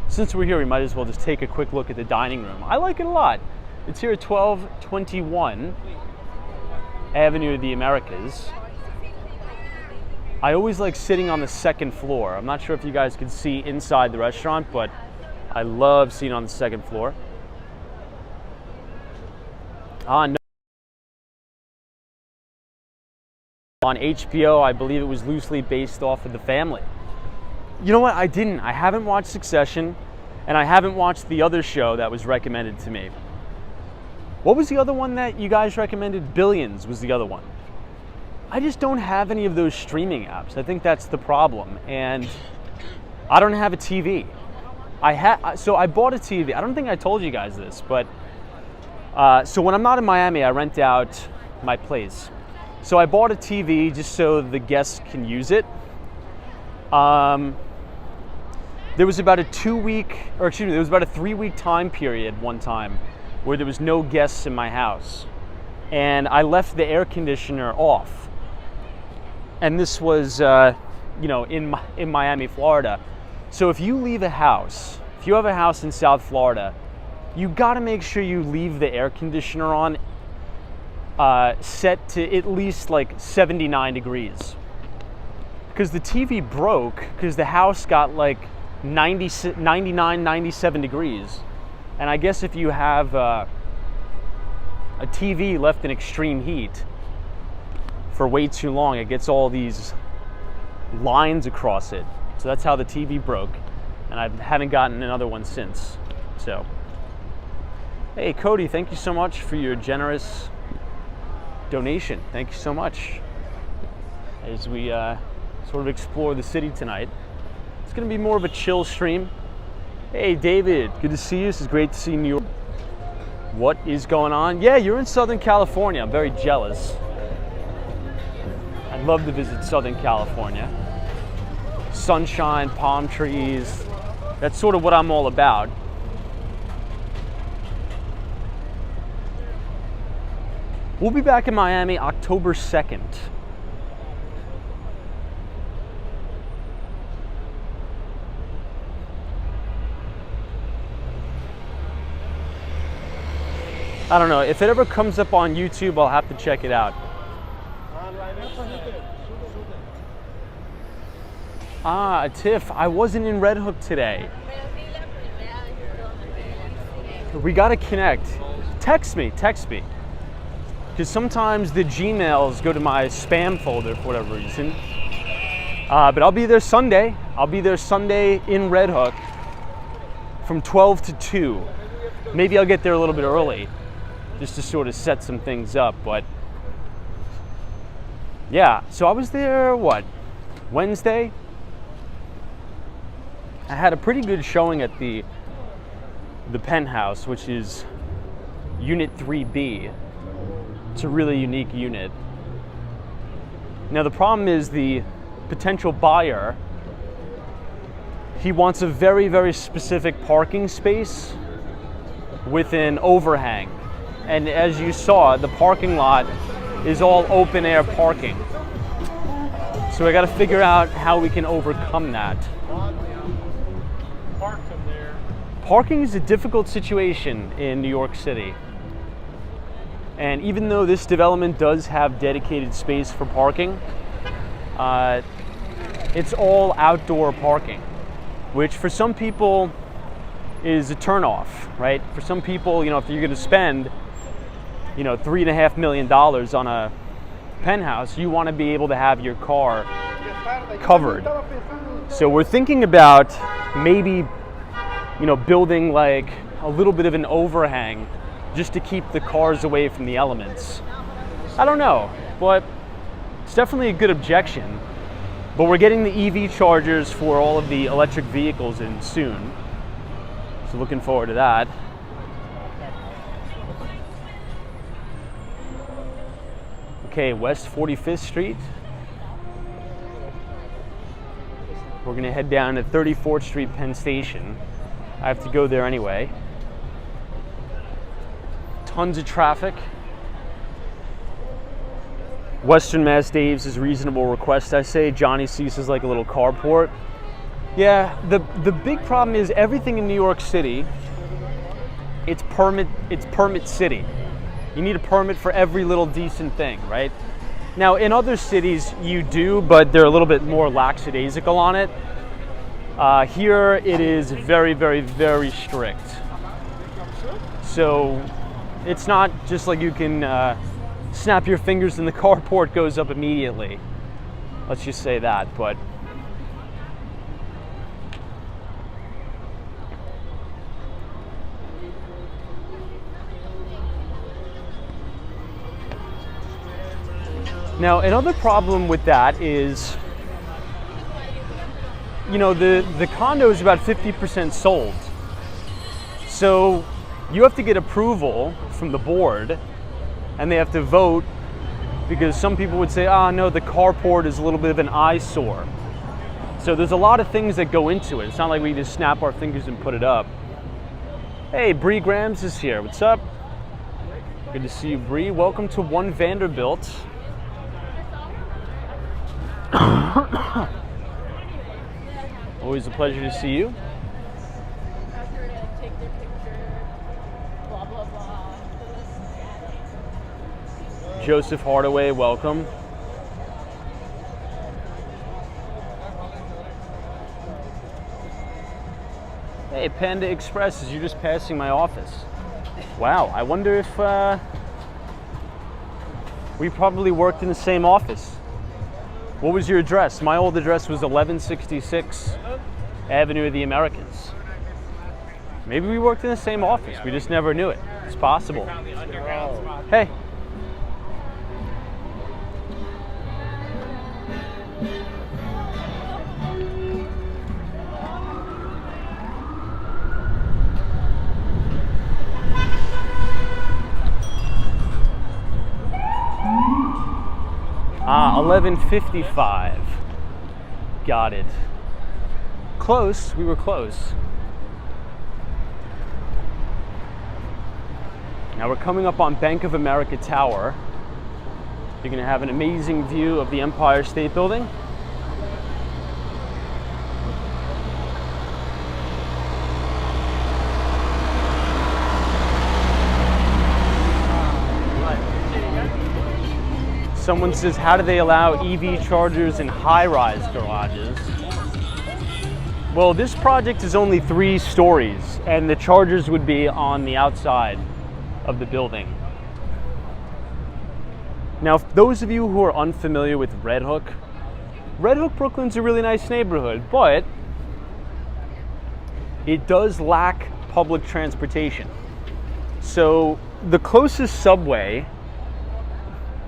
Since we're here, we might as well just take a quick look at the dining room. I like it a lot. It's here at 1221 Avenue of the Americas. I always like sitting on the second floor. I'm not sure if you guys can see inside the restaurant, but I love sitting on the second floor. No. On HBO, I believe it was loosely based off of The Family. You know what? I didn't. I haven't watched Succession, and I haven't watched the other show that was recommended to me. What was the other one that you guys recommended? Billions was the other one. I just don't have any of those streaming apps. I think that's the problem. And I don't have a TV. So I bought a TV. I don't think I told you guys this, but so when I'm not in Miami, I rent out my place. So I bought a TV just so the guests can use it. There was about a 3-week time period one time where there was no guests in my house, and I left the air conditioner off. And this was, in Miami, Florida. So if you leave a house, if if you have a house in South Florida, you gotta make sure you leave the air conditioner on set to at least like 79 degrees. Because the TV broke because the house got like 99, 97 degrees. And I guess if you have a TV left in extreme heat for way too long, it gets all these lines across it. So that's how the TV broke. And I haven't gotten another one since. So, hey Cody, thank you so much for your generous donation. Thank you so much. As we sort of explore the city tonight. It's gonna be more of a chill stream. Hey David, good to see you. This is great to see New York. What is going on? Yeah, you're in Southern California. I'm very jealous. I'd love to visit Southern California. Sunshine, palm trees. That's sort of what I'm all about. We'll be back in Miami October 2nd. I don't know, if it ever comes up on YouTube, I'll have to check it out. Ah, Tiff, I wasn't in Red Hook today. We gotta connect. Text me. Because sometimes the Gmails go to my spam folder for whatever reason. But I'll be there Sunday. I'll be there Sunday in Red Hook from 12 to 2. Maybe I'll get there a little bit early, just to sort of set some things up. But yeah, so I was there, Wednesday? I had a pretty good showing at the penthouse, which is Unit 3B. It's a really unique unit. Now the problem is the potential buyer, he wants a very, very specific parking space with an overhang. And as you saw, the parking lot is all open air parking. So I got to figure out how we can overcome that. Parking is a difficult situation in New York City. And even though this development does have dedicated space for parking, it's all outdoor parking, which for some people is a turnoff, right? For some people, if you're going to spend, $3.5 million on a penthouse, you want to be able to have your car covered. So we're thinking about maybe, building like a little bit of an overhang just to keep the cars away from the elements. I don't know, but it's definitely a good objection. But we're getting the EV chargers for all of the electric vehicles in soon. So looking forward to that. Okay, West 45th Street. We're gonna head down to 34th Street, Penn Station. I have to go there anyway. Tons of traffic. Western Mass Dave's is reasonable request, I say. Johnny C's is like a little carport. Yeah, the big problem is everything in New York City, it's permit city. You need a permit for every little decent thing, right? Now, in other cities, you do, but they're a little bit more lackadaisical on it. Here, it is very, very, very strict. So, it's not just like you can snap your fingers and the carport goes up immediately. Let's just say that, but now, another problem with that is, the condo is about 50% sold. So you have to get approval from the board and they have to vote, because some people would say, no, the carport is a little bit of an eyesore. So there's a lot of things that go into it. It's not like we just snap our fingers and put it up. Hey, Bree Grams is here. What's up? Good to see you, Bree. Welcome to One Vanderbilt. Always a pleasure to see you. Joseph Hardaway, welcome. Hey, Panda Express, is you just passing my office? Wow, I wonder if we probably worked in the same office. What was your address? My old address was 1166 Avenue of the Americans. Maybe we worked in the same office. We just never knew it. It's possible. Hey. Ah, 11:55. Got it. Close. We were close. Now we're coming up on Bank of America Tower. You're going to have an amazing view of the Empire State Building. Someone says, how do they allow EV chargers in high-rise garages? Well, this project is only 3 stories, and the chargers would be on the outside of the building. Now, for those of you who are unfamiliar with Red Hook, Brooklyn's a really nice neighborhood, but it does lack public transportation. So the closest subway,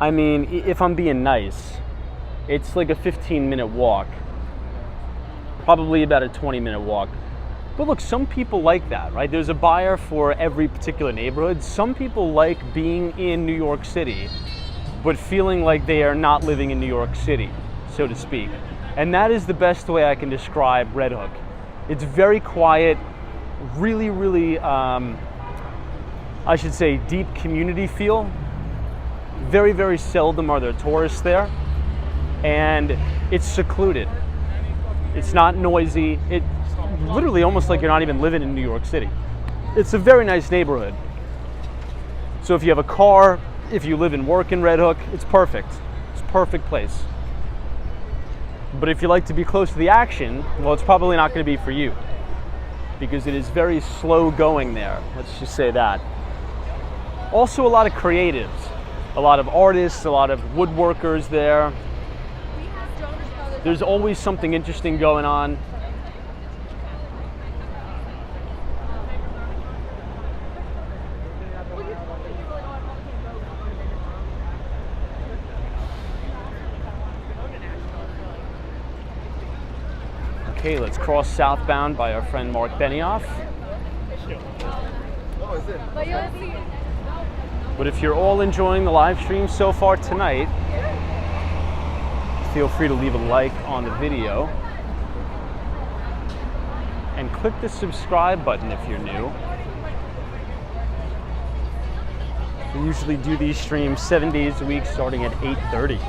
I mean, if I'm being nice, it's like a 15-minute walk, probably about a 20-minute walk. But look, some people like that, right? There's a buyer for every particular neighborhood. Some people like being in New York City, but feeling like they are not living in New York City, so to speak. And that is the best way I can describe Red Hook. It's very quiet, really, really, I should say, deep community feel. Very, very seldom are there tourists there. And it's secluded. It's not noisy. It's literally almost like you're not even living in New York City. It's a very nice neighborhood. So if you have a car, if you live and work in Red Hook, it's perfect. It's a perfect place. But if you like to be close to the action, well, it's probably not going to be for you, because it is very slow going there. Let's just say that. Also, a lot of creatives, a lot of artists, a lot of woodworkers there. There's always something interesting going on. Okay, let's cross southbound by our friend Mark Benioff. But if you're all enjoying the live stream so far tonight, feel free to leave a like on the video and click the subscribe button if you're new. We usually do these streams 7 days a week starting at 8:30.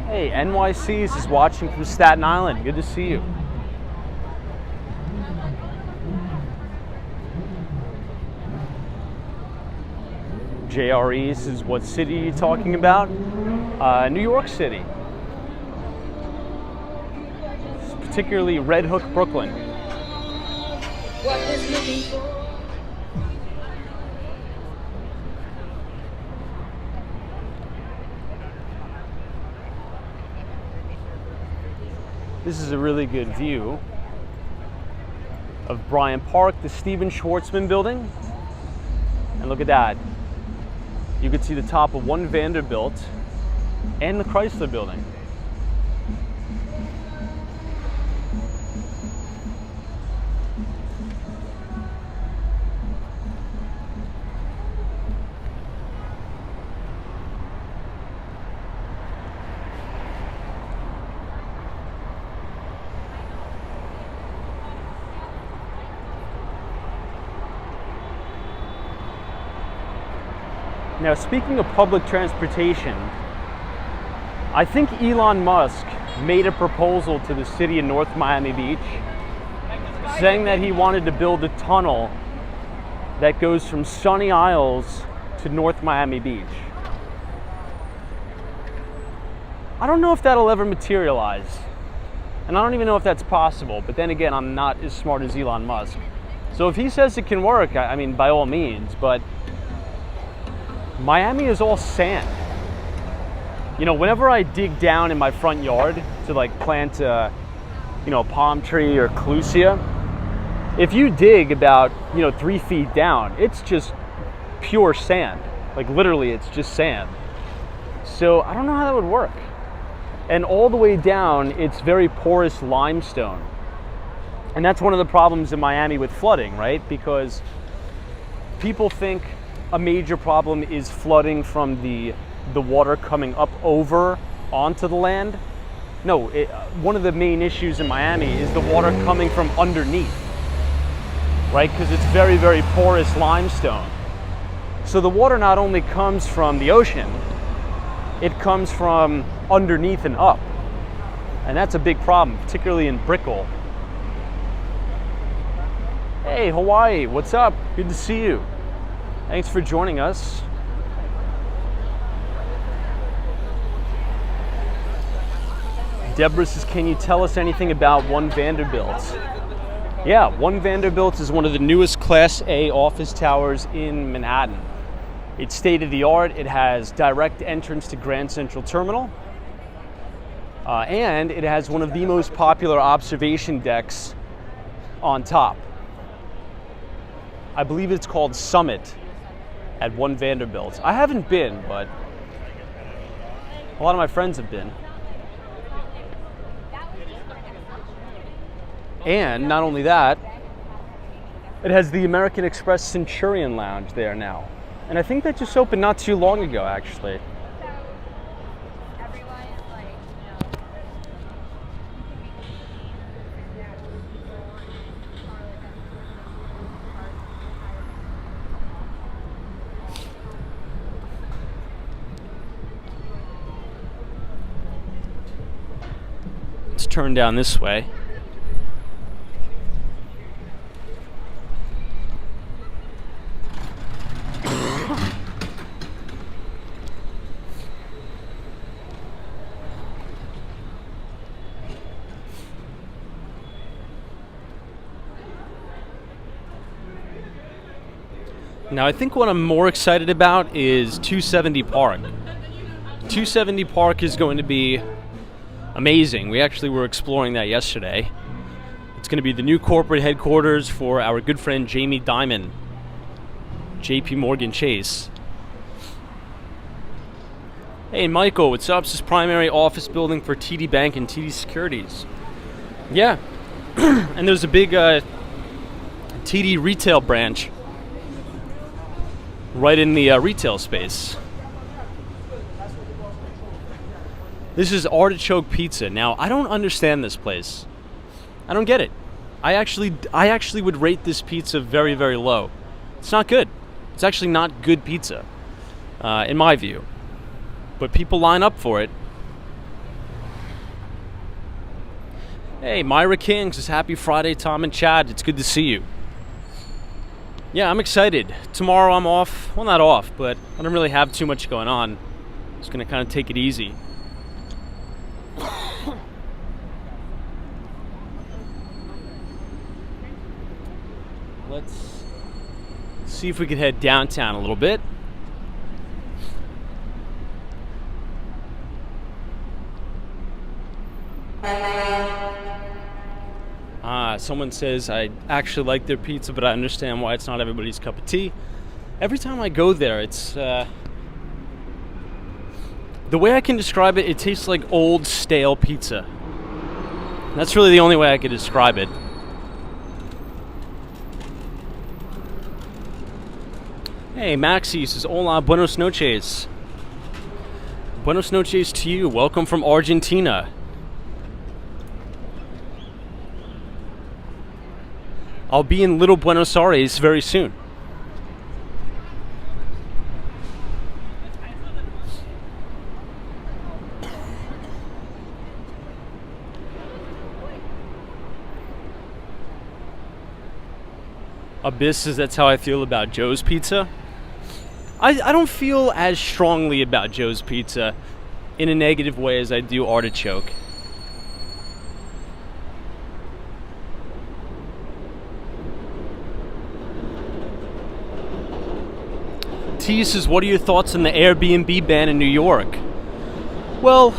Hey, NYC's is watching from Staten Island. Good to see you. JRE says, what city are you talking about? New York City. Particularly Red Hook, Brooklyn. What is looking for? This is a really good view of Bryant Park, the Stephen Schwartzman building. And look at that. You can see the top of One Vanderbilt and the Chrysler building. Now, speaking of public transportation, I think Elon Musk made a proposal to the city of North Miami Beach saying that he wanted to build a tunnel that goes from Sunny Isles to North Miami Beach. I don't know if that'll ever materialize. And I don't even know if that's possible. But then again, I'm not as smart as Elon Musk. So if he says it can work, I mean, by all means. But Miami is all sand. You know, whenever I dig down in my front yard to like plant a palm tree or clusia, if you dig about 3 feet down, it's just pure sand. Like literally, it's just sand. So I don't know how that would work. And all the way down, it's very porous limestone. And that's one of the problems in Miami with flooding, right? Because people think a major problem is flooding from the water coming up over onto the land. No, one of the main issues in Miami is the water coming from underneath, right? Because it's very, very porous limestone. So the water not only comes from the ocean, it comes from underneath and up. And that's a big problem, particularly in Brickell. Hey, Hawaii, what's up? Good to see you. Thanks for joining us. Deborah says, can you tell us anything about One Vanderbilt? Yeah, One Vanderbilt is one of the newest Class A office towers in Manhattan. It's state-of-the-art. It has direct entrance to Grand Central Terminal. And it has one of the most popular observation decks on top. I believe it's called Summit at One Vanderbilt. I haven't been, but a lot of my friends have been. And not only that, it has the American Express Centurion Lounge there now. And I think that just opened not too long ago, actually. Let's turn down this way. Now, I think what I'm more excited about is 270 Park. 270 Park is going to be amazing. We actually were exploring that yesterday. It's going to be the new corporate headquarters for our good friend Jamie Dimon, JP Morgan Chase. Hey, Michael, what's up? This is primary office building for TD Bank and TD Securities. Yeah, and there's a big TD retail branch right in the retail space. This is Artichoke Pizza. Now, I don't understand this place. I don't get it. I actually would rate this pizza very, very low. It's not good. It's actually not good pizza, in my view. But people line up for it. Hey, Myra King says, happy Friday, Tom and Chad. It's good to see you. Yeah, I'm excited. Tomorrow I'm off. Well, not off, but I don't really have too much going on. Just going to kind of take it easy. Let's see if we could head downtown a little bit. Someone says, I actually like their pizza, but I understand why it's not everybody's cup of tea. Every time I go there, it's... the way I can describe it, it tastes like old, stale pizza. That's really the only way I could describe it. Hey, Maxi says, hola, buenos noches. Buenos noches to you. Welcome from Argentina. I'll be in Little Buenos Aires very soon. Abyss says that's how I feel about Joe's Pizza. I don't feel as strongly about Joe's Pizza in a negative way as I do Artichoke. T says, what are your thoughts on the Airbnb ban in New York? Well,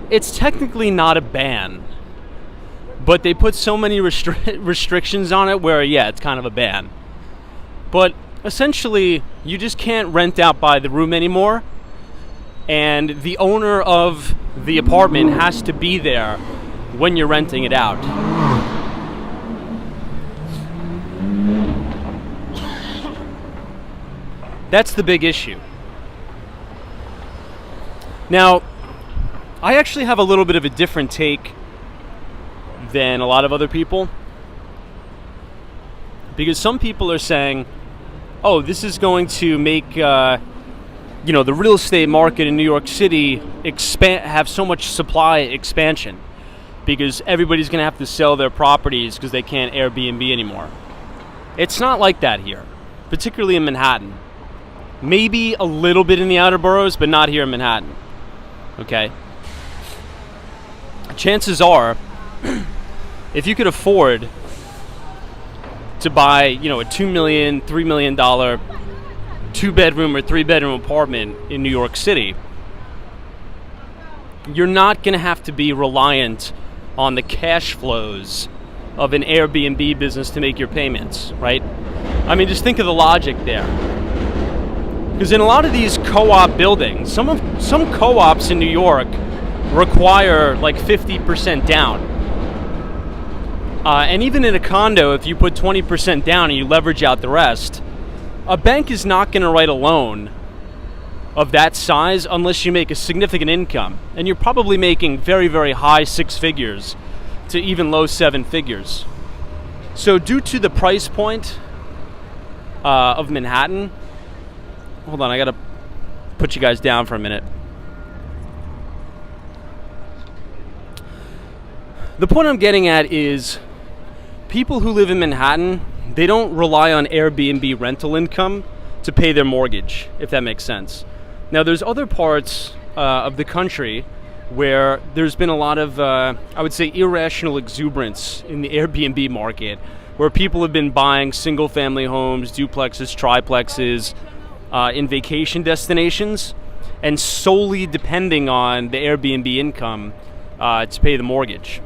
it's technically not a ban, but they put so many restrictions on it where, yeah, it's kind of a ban. But essentially, you just can't rent out by the room anymore, and the owner of the apartment has to be there when you're renting it out. That's the big issue. Now, I actually have a little bit of a different take than a lot of other people, because some people are saying, oh, this is going to make the real estate market in New York City have so much supply expansion because everybody's going to have to sell their properties because they can't Airbnb anymore. It's not like that here, particularly in Manhattan. Maybe a little bit in the outer boroughs, but not here in Manhattan. Okay? Chances are, if you could afford to buy, a $2 million, $3 million 2-bedroom or 3-bedroom apartment in New York City, you're not going to have to be reliant on the cash flows of an Airbnb business to make your payments, right? I mean, just think of the logic there. Because in a lot of these co-op buildings, some co-ops in New York require like 50% down. And even in a condo, if you put 20% down and you leverage out the rest, a bank is not going to write a loan of that size unless you make a significant income. And you're probably making very, very high 6 figures to even low 7 figures. So due to the price point of Manhattan, hold on, I got to put you guys down for a minute. The point I'm getting at is people who live in Manhattan, they don't rely on Airbnb rental income to pay their mortgage, if that makes sense. Now, there's other parts of the country where there's been a lot of, I would say, irrational exuberance in the Airbnb market, where people have been buying single-family homes, duplexes, triplexes, in vacation destinations, and solely depending on the Airbnb income to pay the mortgage.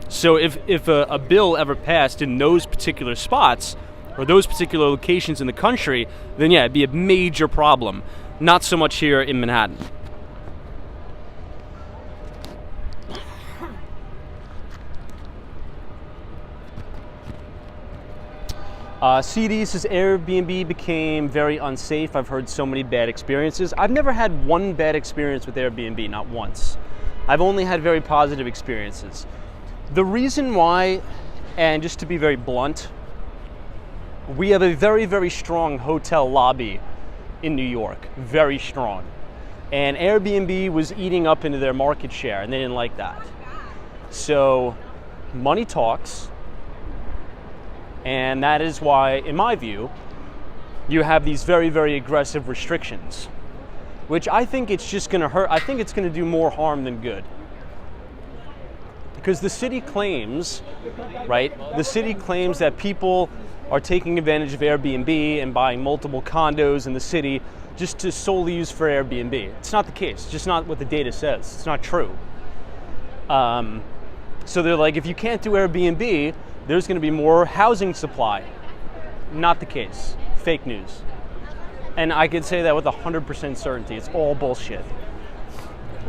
So if a bill ever passed in those particular spots or those particular locations in the country, then yeah, it'd be a major problem. Not so much here in Manhattan. CD says Airbnb became very unsafe. I've heard so many bad experiences. I've never had one bad experience with Airbnb, not once. I've only had very positive experiences. The reason why, and just to be very blunt, we have a very, very strong hotel lobby in New York, very strong. And Airbnb was eating up into their market share, and they didn't like that. So money talks. And that is why, in my view, you have these very, very aggressive restrictions, which I think it's just going to hurt. I think it's going to do more harm than good. Because the city claims, right? The city claims that people are taking advantage of Airbnb and buying multiple condos in the city just to solely use for Airbnb. It's not the case. It's just not what the data says. It's not true. So they're like, if you can't do Airbnb, there's going to be more housing supply. Not the case. Fake news. And I can say that with 100% certainty. It's all bullshit.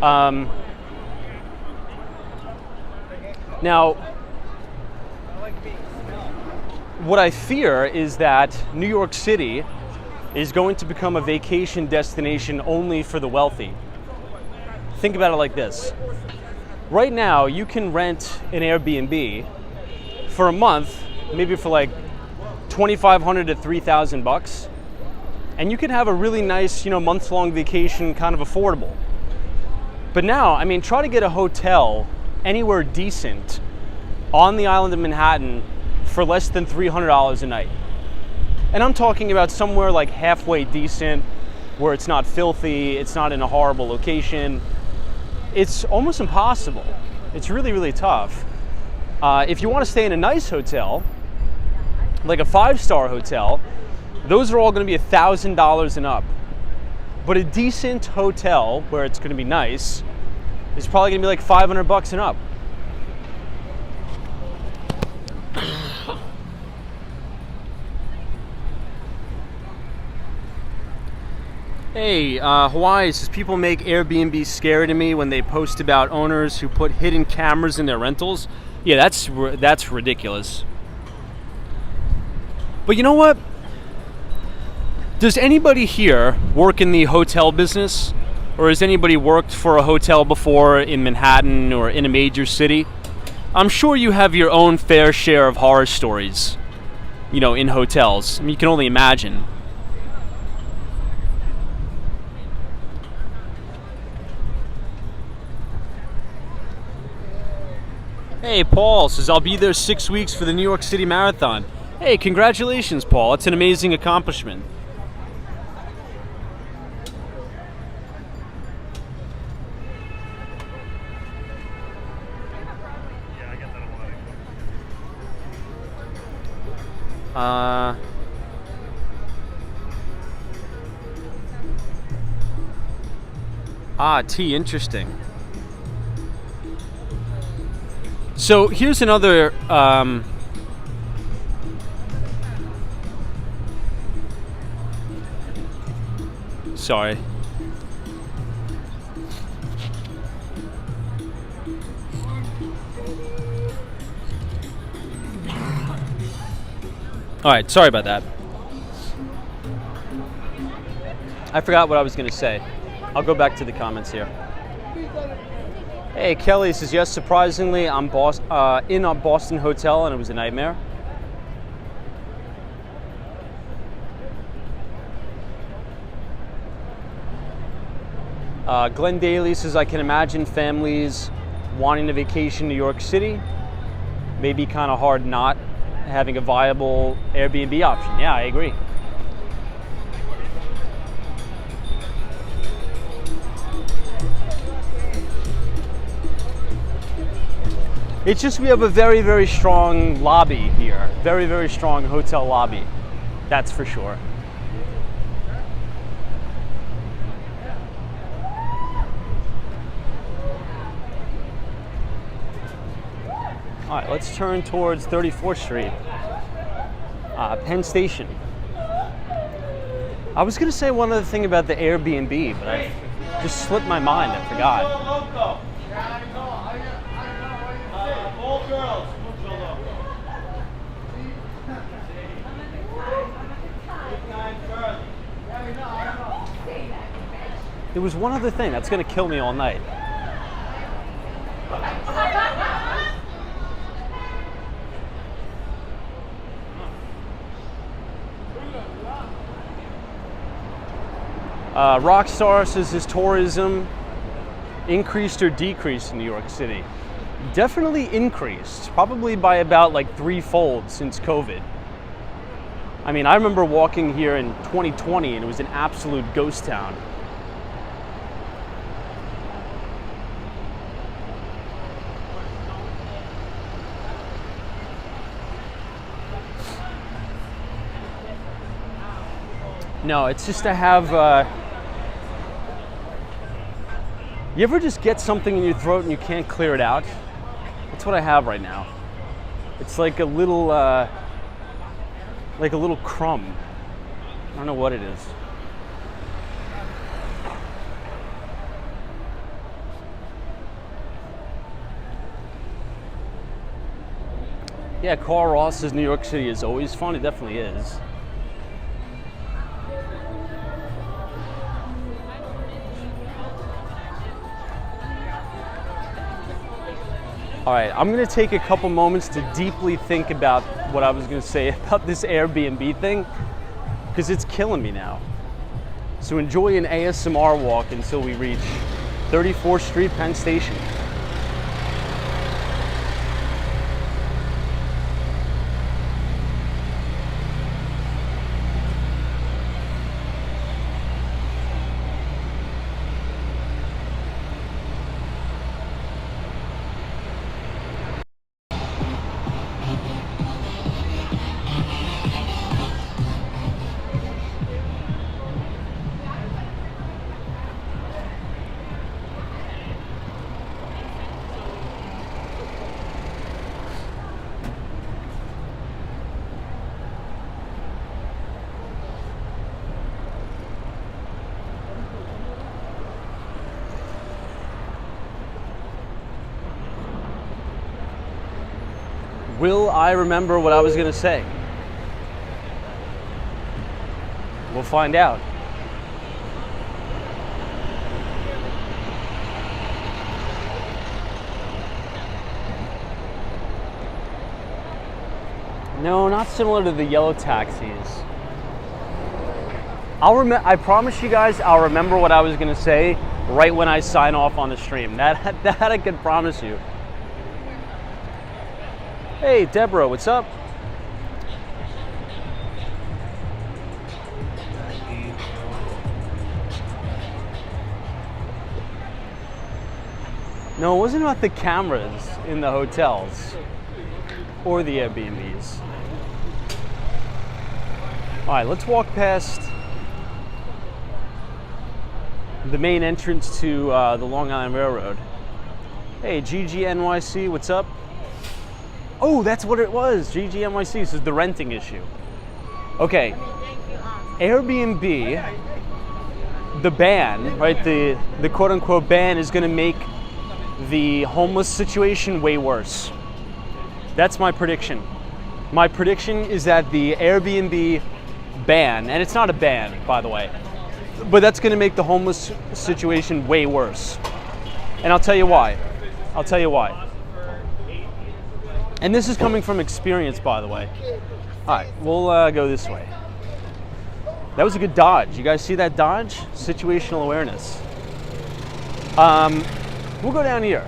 Now, what I fear is that New York City is going to become a vacation destination only for the wealthy. Think about it like this. Right now, you can rent an Airbnb for a month, maybe for like $2,500 to $3,000, and you can have a really nice, month-long vacation, kind of affordable. But now, I mean, try to get a hotel anywhere decent on the island of Manhattan for less than $300 a night. And I'm talking about somewhere like halfway decent, where it's not filthy, it's not in a horrible location. It's almost impossible. It's really, really tough. If you want to stay in a nice hotel, like a 5-star hotel, those are all going to be $1,000 and up. But a decent hotel, where it's going to be nice, is probably going to be like $500 and up. Hey, Hawaii says people make Airbnb scary to me when they post about owners who put hidden cameras in their rentals. Yeah, that's ridiculous. But you know what? Does anybody here work in the hotel business? Or has anybody worked for a hotel before in Manhattan or in a major city? I'm sure you have your own fair share of horror stories, you know, in hotels. I mean, you can only imagine. Hey, Paul says, I'll be there 6 weeks for the New York City Marathon. Hey, congratulations, Paul. It's an amazing accomplishment. T, interesting. So here's another sorry. All right, sorry about that. I forgot what I was going to say. I'll go back to the comments here. Hey, Kelly says, yes, surprisingly, I'm in a Boston hotel and it was a nightmare. Glenn Daly says, I can imagine families wanting to vacation in New York City. Maybe kind of hard not having a viable Airbnb option. Yeah, I agree. It's just we have a very, very strong lobby here. Very, very strong hotel lobby. That's for sure. All right, let's turn towards 34th Street, Penn Station. I was gonna say one other thing about the Airbnb, but I just slipped my mind, I forgot. There was one other thing that's gonna kill me all night. Rockstar says, has tourism increased or decreased in New York City? Definitely increased, probably by about like 3-fold since COVID. I mean, I remember walking here in 2020 and it was an absolute ghost town. No, it's just to have, you ever just get something in your throat and you can't clear it out? That's what I have right now. It's like a little crumb. I don't know what it is. Yeah, Carl Ross says New York City is always fun. It definitely is. All right, I'm gonna take a couple moments to deeply think about what I was gonna say about this Airbnb thing, because it's killing me now. So enjoy an ASMR walk until we reach 34th Street, Penn Station. Will I remember what I was going to say? We'll find out. No, not similar to the yellow taxis. I promise you guys, I'll remember what I was gonna say right when I sign off on the stream. That I can promise you. Hey, Deborah, what's up? No, it wasn't about the cameras in the hotels or the Airbnbs. All right, let's walk past the main entrance to the Long Island Railroad. Hey, GGNYC, what's up? Oh, that's what it was, GGNYC. This is the renting issue. Okay, Airbnb, the ban, right? The quote-unquote ban is going to make the homeless situation way worse. That's my prediction. My prediction is that the Airbnb ban, and it's not a ban, by the way, but that's going to make the homeless situation way worse. And I'll tell you why. I'll tell you why. And this is coming from experience, by the way. All right, we'll go this way. That was a good dodge. You guys see that dodge? Situational awareness. We'll go down here.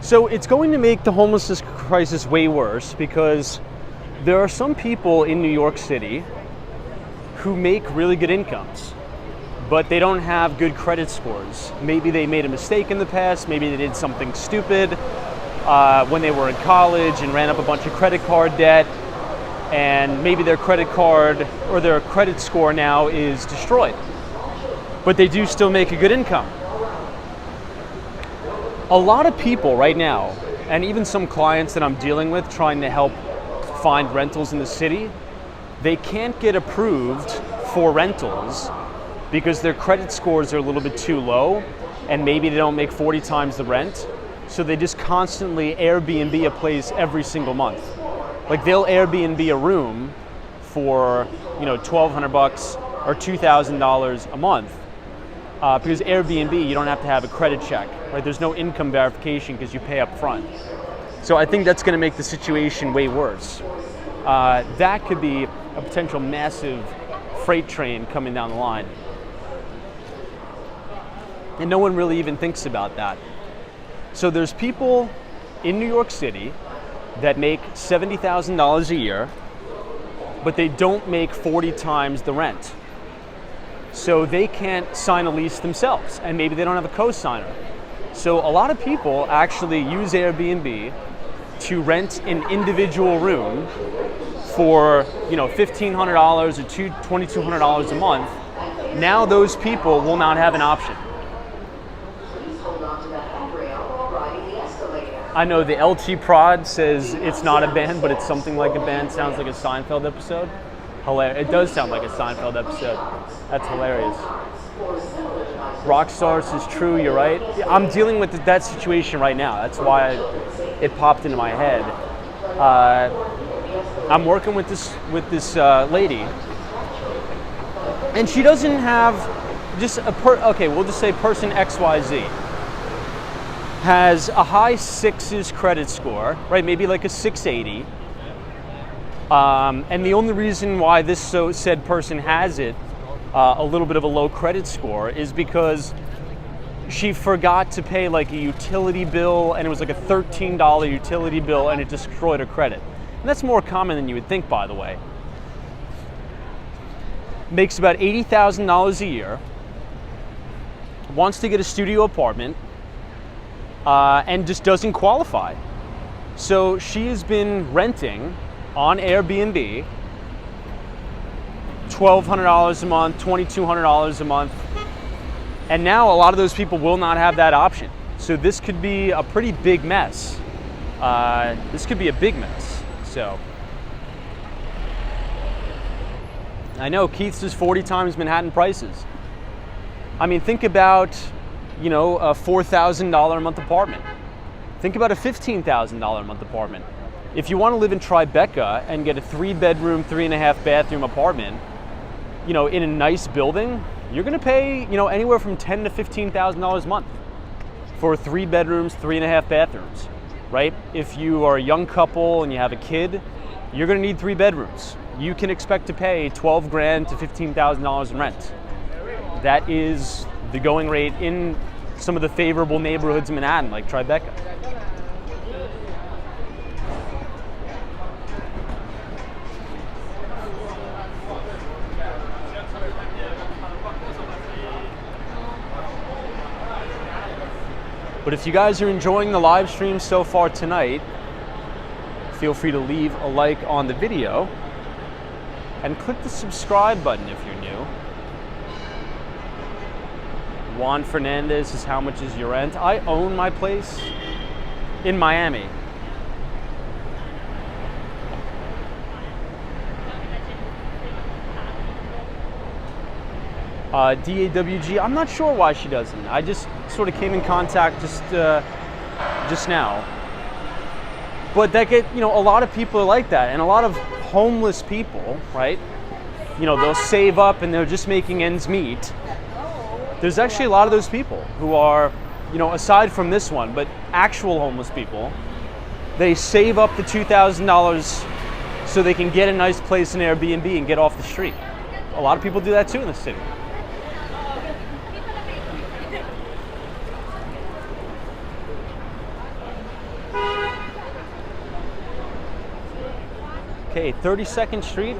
So it's going to make the homelessness crisis way worse because there are some people in New York City who make really good incomes, but they don't have good credit scores. Maybe they made a mistake in the past, maybe they did something stupid when they were in college and ran up a bunch of credit card debt, and maybe their credit card or their credit score now is destroyed, but they do still make a good income. A lot of people right now, and even some clients that I'm dealing with trying to help find rentals in the city, they can't get approved for rentals because their credit scores are a little bit too low and maybe they don't make 40 times the rent. So they just constantly Airbnb a place every single month. Like they'll Airbnb a room for, $1,200 or $2,000 a month because Airbnb, you don't have to have a credit check, right? There's no income verification because you pay up front. So I think that's going to make the situation way worse. That could be a potential massive freight train coming down the line. And no one really even thinks about that. So there's people in New York City that make $70,000 a year, but they don't make 40 times the rent. So they can't sign a lease themselves, and maybe they don't have a co-signer. So a lot of people actually use Airbnb to rent an individual room for $1,500 or $2,200 a month. Now those people will not have an option. I know the LT Prod says it's not a band, but it's something like a band. Sounds like a Seinfeld episode. Hilarious. It does sound like a Seinfeld episode. That's hilarious. Rockstars is true, you're right. I'm dealing with that situation right now. That's why it popped into my head. I'm working with this lady, and she doesn't have just we'll just say person XYZ has a high 6s credit score, right? Maybe like a 680. And the only reason why this said person has it, a little bit of a low credit score, is because she forgot to pay like a utility bill, and it was like a $13 utility bill, and it destroyed her credit. And that's more common than you would think, by the way. Makes about $80,000 a year, wants to get a studio apartment, and just doesn't qualify. So she has been renting on Airbnb $1,200 a month, $2,200 a month, and now a lot of those people will not have that option. So this could be a pretty big mess. This could be a big mess. So I know Keith says 40 times Manhattan prices. I mean, think about a $4,000 a month apartment. Think about a $15,000 a month apartment. If you want to live in Tribeca and get a 3-bedroom, 3.5-bathroom apartment, in a nice building, you're going to pay, anywhere from $10,000 to $15,000 a month for 3 bedrooms, 3.5 bathrooms, right? If you are a young couple and you have a kid, you're going to need 3 bedrooms. You can expect to pay $12,000 to $15,000 in rent. That is the going rate in some of the favorable neighborhoods in Manhattan, like Tribeca. But if you guys are enjoying the live stream so far tonight, feel free to leave a like on the video and click the subscribe button if you're new. Juan Fernandez says, how much is your rent? I own my place in Miami. DAWG, I'm not sure why she doesn't. I just sort of came in contact just now. But that a lot of people are like that, and a lot of homeless people, right? They'll save up and they're just making ends meet. There's actually a lot of those people who are, aside from this one, but actual homeless people, they save up the $2,000 so they can get a nice place in Airbnb and get off the street. A lot of people do that too in the city. Okay, 32nd Street.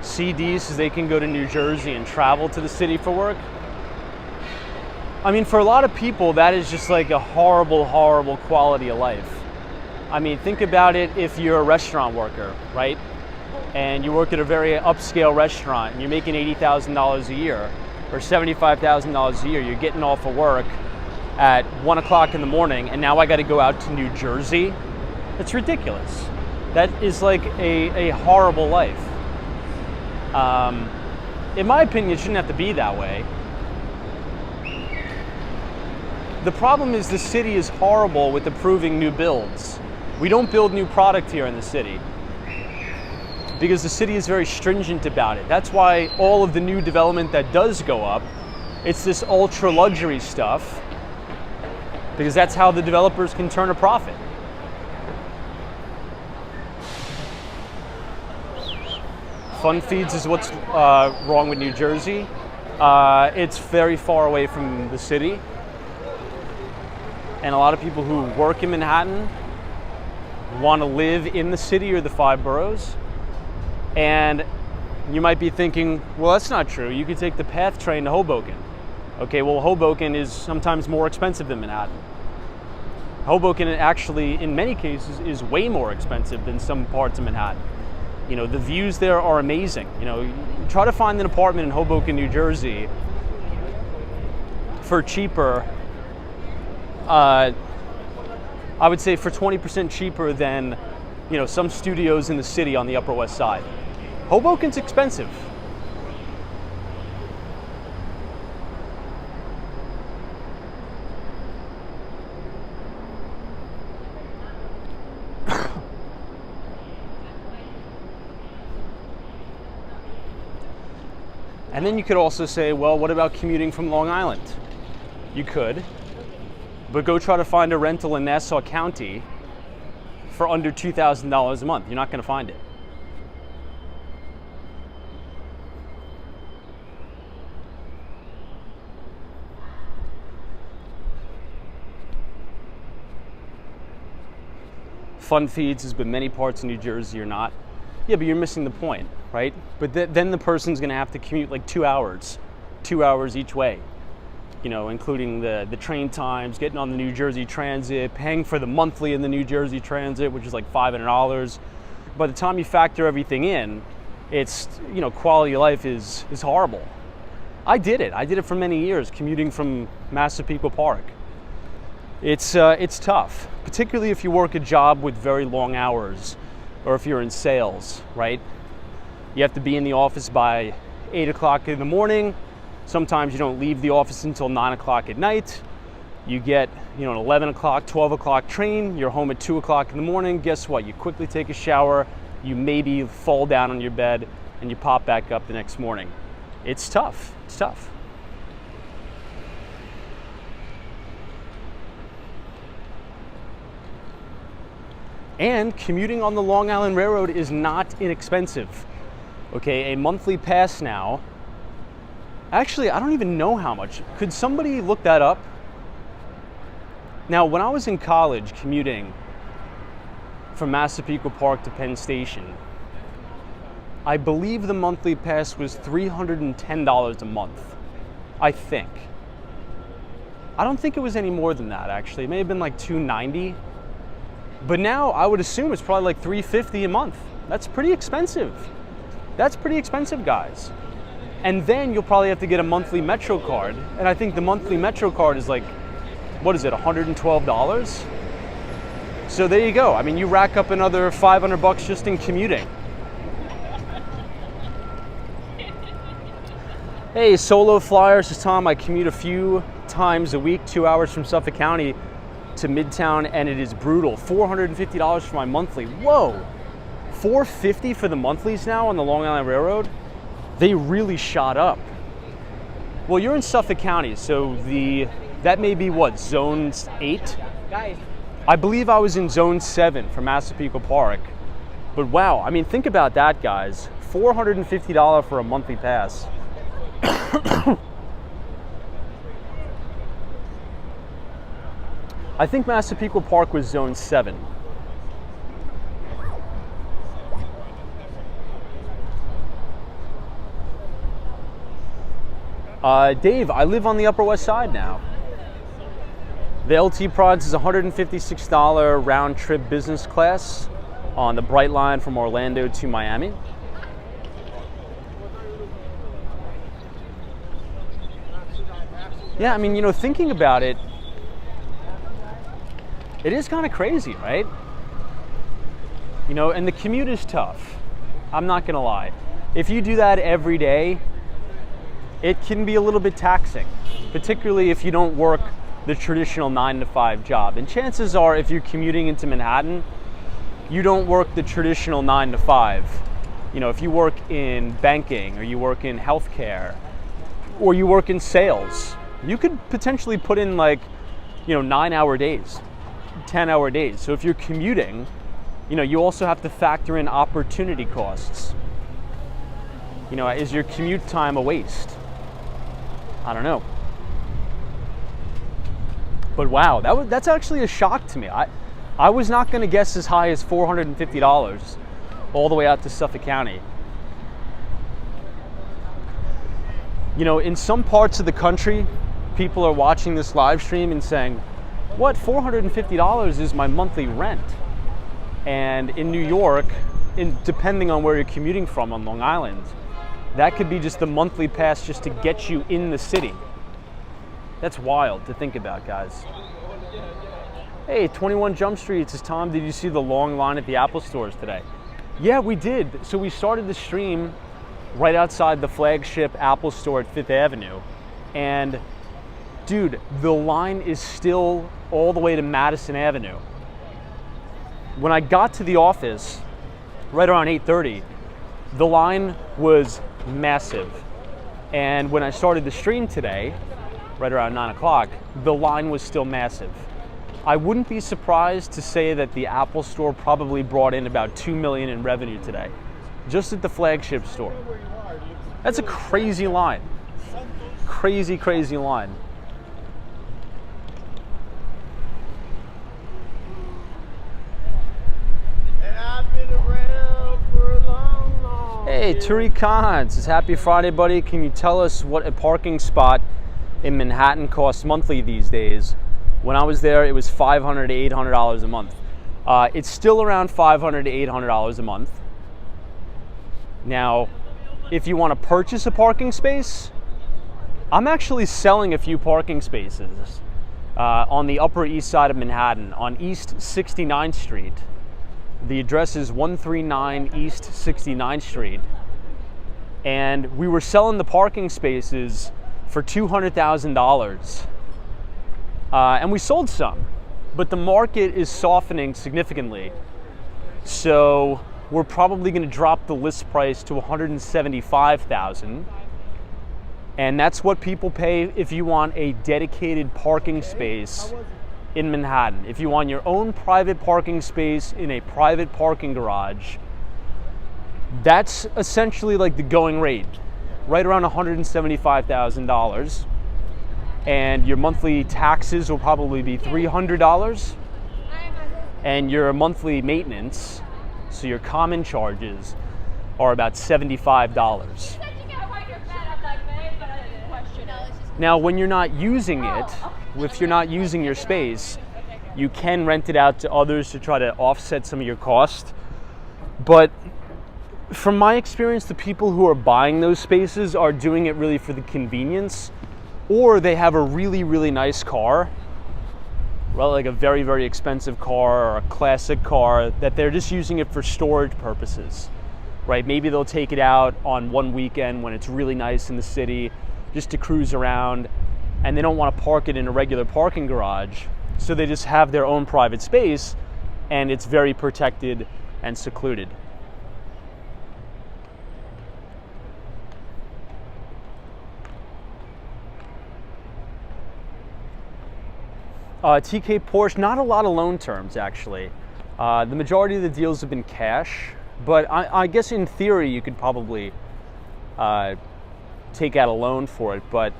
CD says they can go to New Jersey and travel to the city for work. I mean, for a lot of people, that is just like a horrible, horrible quality of life. I mean, think about it if you're a restaurant worker, right? And you work at a very upscale restaurant and you're making $80,000 a year or $75,000 a year. You're getting off of work at 1 o'clock in the morning and now I got to go out to New Jersey. That's ridiculous. That is like a horrible life. In my opinion, it shouldn't have to be that way. The problem is the city is horrible with approving new builds. We don't build new product here in the city because the city is very stringent about it. That's why all of the new development that does go up, it's this ultra luxury stuff because that's how the developers can turn a profit. Fun feeds is what's wrong with New Jersey. It's very far away from the city. And a lot of people who work in Manhattan want to live in the city or the 5 boroughs. And you might be thinking, well, that's not true. You could take the PATH train to Hoboken. Okay, well, Hoboken is sometimes more expensive than Manhattan. Hoboken actually, in many cases, is way more expensive than some parts of Manhattan. The views there are amazing. Try to find an apartment in Hoboken, New Jersey for cheaper. I would say for 20% cheaper than, some studios in the city on the Upper West Side. Hoboken's expensive. And then you could also say, well, what about commuting from Long Island? You could, but go try to find a rental in Nassau County for under $2,000 a month. You're not going to find it. Fun feeds has been many parts of New Jersey or not. Yeah, but you're missing the point, right? But then the person's going to have to commute like 2 hours each way, including the train times, getting on the New Jersey Transit, paying for the monthly in the New Jersey Transit, which is like $500. By the time you factor everything in, it's, quality of life is horrible. I did it for many years, commuting from Massapequa Park. It's tough, particularly if you work a job with very long hours, or if you're in sales, right? You have to be in the office by 8 o'clock in the morning. Sometimes you don't leave the office until 9 o'clock at night. You get, an 11 o'clock, 12 o'clock train. You're home at 2 o'clock in the morning. Guess what? You quickly take a shower. You maybe fall down on your bed and you pop back up the next morning. It's tough. It's tough. And commuting on the Long Island Railroad is not inexpensive. Okay, a monthly pass now. Actually, I don't even know how much. Could somebody look that up? Now, when I was in college commuting from Massapequa Park to Penn Station, I believe the monthly pass was $310 a month, I think. I don't think it was any more than that, actually. It may have been like $290. But now I would assume it's probably like $350 a month. That's pretty expensive. That's pretty expensive, guys. And then you'll probably have to get a monthly Metro card. And I think the monthly Metro card is like, what is it, $112? So there you go. I mean, you rack up another $500 just in commuting. Hey, solo flyer, this is Tom. I commute a few times a week, 2 hours from Suffolk County to Midtown, and it is brutal. $450 for my monthly. Whoa, $450 for the monthlies now on the Long Island Railroad? They really shot up. Well, you're in Suffolk County, so that may be what, zone 8? I believe I was in zone 7 for Massapequa Park. But wow, I mean, think about that, guys. $450 for a monthly pass. I think Massapequa Park was zone 7. Dave, I live on the Upper West Side now. The LT Prods is $156 round trip business class on the Bright Line from Orlando to Miami. Yeah, I mean, thinking about it, it is kind of crazy, right? And the commute is tough. I'm not gonna lie. If you do that every day, it can be a little bit taxing, particularly if you don't work the traditional 9-to-5 job. And chances are, if you're commuting into Manhattan, you don't work the traditional 9-to-5. If you work in banking, or you work in healthcare, or you work in sales, you could potentially put in 9-hour days, 10-hour days. So if you're commuting, you also have to factor in opportunity costs. Is your commute time a waste? I don't know. But wow, that's actually a shock to me. I was not going to guess as high as $450 all the way out to Suffolk County. In some parts of the country, people are watching this live stream and saying, what, $450 is my monthly rent? And in New York, depending on where you're commuting from on Long Island, that could be just the monthly pass just to get you in the city. That's wild to think about, guys. Hey, 21 Jump Street, this is Tom. Did you see the long line at the Apple stores today? Yeah, we did. So we started the stream right outside the flagship Apple store at 5th Avenue. And dude, the line is still all the way to Madison Avenue. When I got to the office right around 8:30, the line was massive. And when I started the stream today, right around 9 o'clock, the line was still massive. I wouldn't be surprised to say that the Apple store probably brought in about $2 million in revenue today, just at the flagship store. That's a crazy line. Crazy, crazy line. Hey, Tariq Khan says, happy Friday, buddy. Can you tell us what a parking spot in Manhattan costs monthly these days? When I was there, it was $500 to $800 a month. It's still around $500 to $800 a month. Now, if you want to purchase a parking space, I'm actually selling a few parking spaces on the Upper East Side of Manhattan on East 69th Street. The address is 139 East 69th Street. And we were selling the parking spaces for $200,000. And we sold some, but the market is softening significantly. So we're probably going to drop the list price to $175,000. And that's what people pay if you want a dedicated parking space in Manhattan. If you want your own private parking space in a private parking garage, that's essentially like the going rate, right around $175,000. And your monthly taxes will probably be $300. And your monthly maintenance, so your common charges, are about $75. Now, when you're not using it, if you're not using your space, you can rent it out to others to try to offset some of your cost. But from my experience, the people who are buying those spaces are doing it really for the convenience, or they have a really, really nice car, well, like a very, very expensive car or a classic car, that they're just using it for storage purposes, right? Maybe they'll take it out on one weekend when it's really nice in the city, just to cruise around, and they don't want to park it in a regular parking garage, so they just have their own private space, and it's very protected and secluded. TK Porsche, not a lot of loan terms actually. The majority of the deals have been cash, but I guess in theory you could probably take out a loan for it, but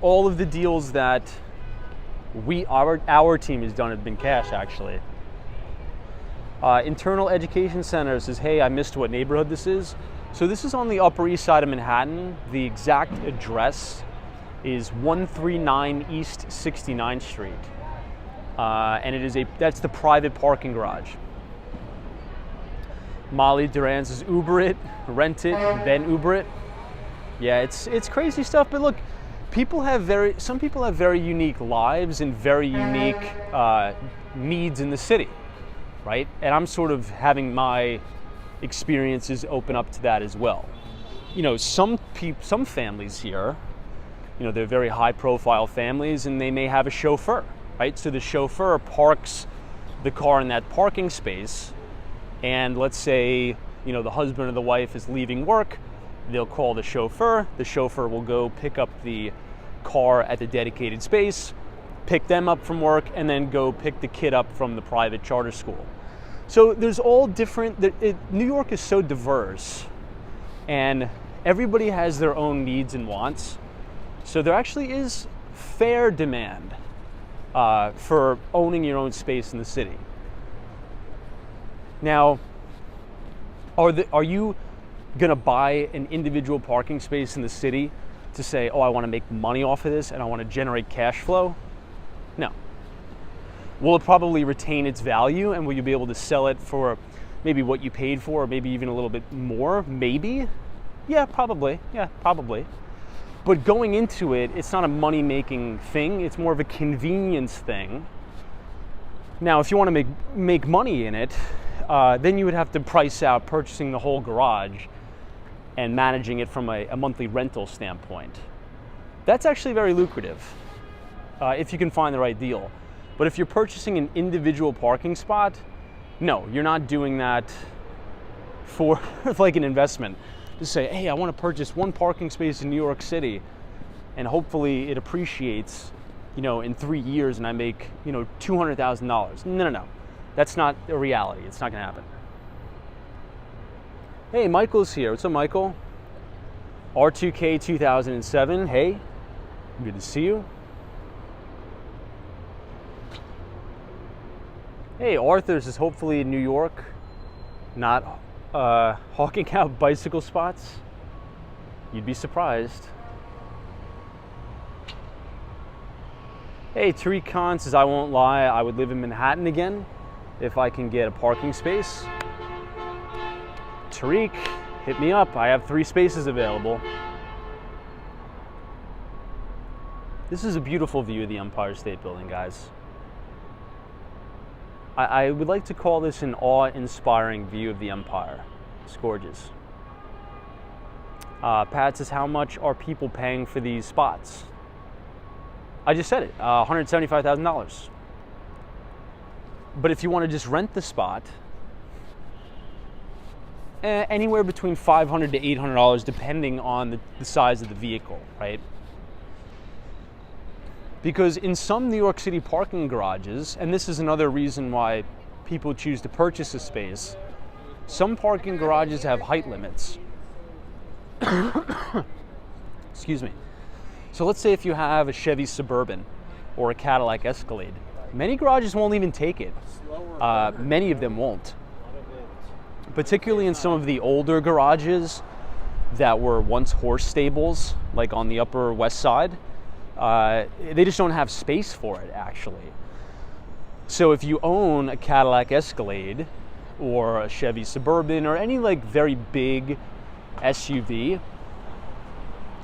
all of the deals that our team has done have been cash actually. Internal Education Center says, hey, I missed what neighborhood this is. So this is on the Upper East Side of Manhattan. The exact address is 139 East 69th Street. And that's the private parking garage. Molly Duran says, Uber it, rent it, then Uber it. Yeah, it's crazy stuff, but look, some people have very unique lives and very unique needs in the city, right? And I'm sort of having my experiences open up to that as well. You know, some families here, you know, they're very high profile families and they may have a chauffeur, right? So the chauffeur parks the car in that parking space, and let's say, you know, the husband or the wife is leaving work, they'll call the chauffeur will go pick up the car at the dedicated space, pick them up from work, and then go pick the kid up from the private charter school. So there's all different, New York is so diverse, and everybody has their own needs and wants. So there actually is fair demand for owning your own space in the city. Now, are you gonna buy an individual parking space in the city to say, oh, I wanna make money off of this and I wanna generate cash flow? No. Will it probably retain its value, and will you be able to sell it for maybe what you paid for, or maybe even a little bit more? Maybe. Yeah, probably. But going into it, it's not a money-making thing. It's more of a convenience thing. Now, if you want to make money in it, then you would have to price out purchasing the whole garage and managing it from a monthly rental standpoint. That's actually very lucrative if you can find the right deal. But if you're purchasing an individual parking spot, no, you're not doing that for like an investment. Just say, hey, I want to purchase one parking space in New York City, and hopefully it appreciates, you know, in 3 years, and I make, you know, $200,000. No. That's not a reality. It's not going to happen. Hey, Michael's here. What's up, Michael? R2K 2007. Hey, good to see you. Hey, Arthur's is hopefully in New York, not hawking out bicycle spots. You'd be surprised. Hey, Tariq Khan says, I won't lie, I would live in Manhattan again if I can get a parking space. Tariq, hit me up. I have 3 spaces available. This is a beautiful view of the Empire State Building, guys. I would like to call this an awe-inspiring view of the Empire. It's gorgeous. Pat says, how much are people paying for these spots? I just said it, $175,000. But if you want to just rent the spot, anywhere between $500 to $800, depending on the size of the vehicle, right? Because in some New York City parking garages, and this is another reason why people choose to purchase a space, some parking garages have height limits. Excuse me. So let's say if you have a Chevy Suburban or a Cadillac Escalade, many garages won't even take it. Many of them won't. Particularly in some of the older garages that were once horse stables, like on the Upper West Side, they just don't have space for it, actually. So if you own a Cadillac Escalade or a Chevy Suburban or any like very big SUV,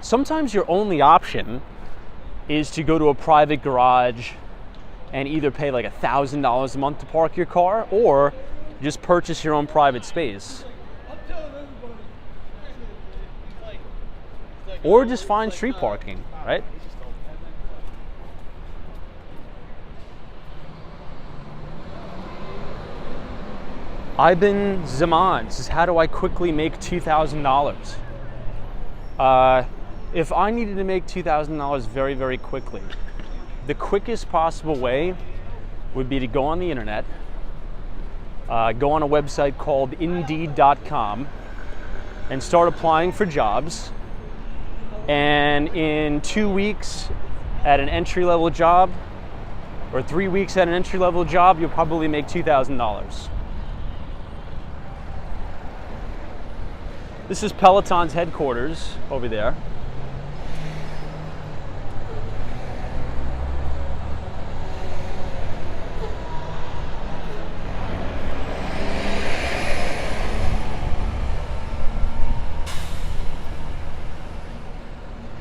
sometimes your only option is to go to a private garage and either pay like $1,000 a month to park your car or just purchase your own private space. Or just find street parking, right? Ibn Zaman says, how do I quickly make $2,000? If I needed to make $2,000 very, very quickly, the quickest possible way would be to go on the internet, go on a website called Indeed.com and start applying for jobs. And in 2 weeks at an entry-level job, or 3 weeks at an entry-level job, you'll probably make $2,000. This is Peloton's headquarters over there.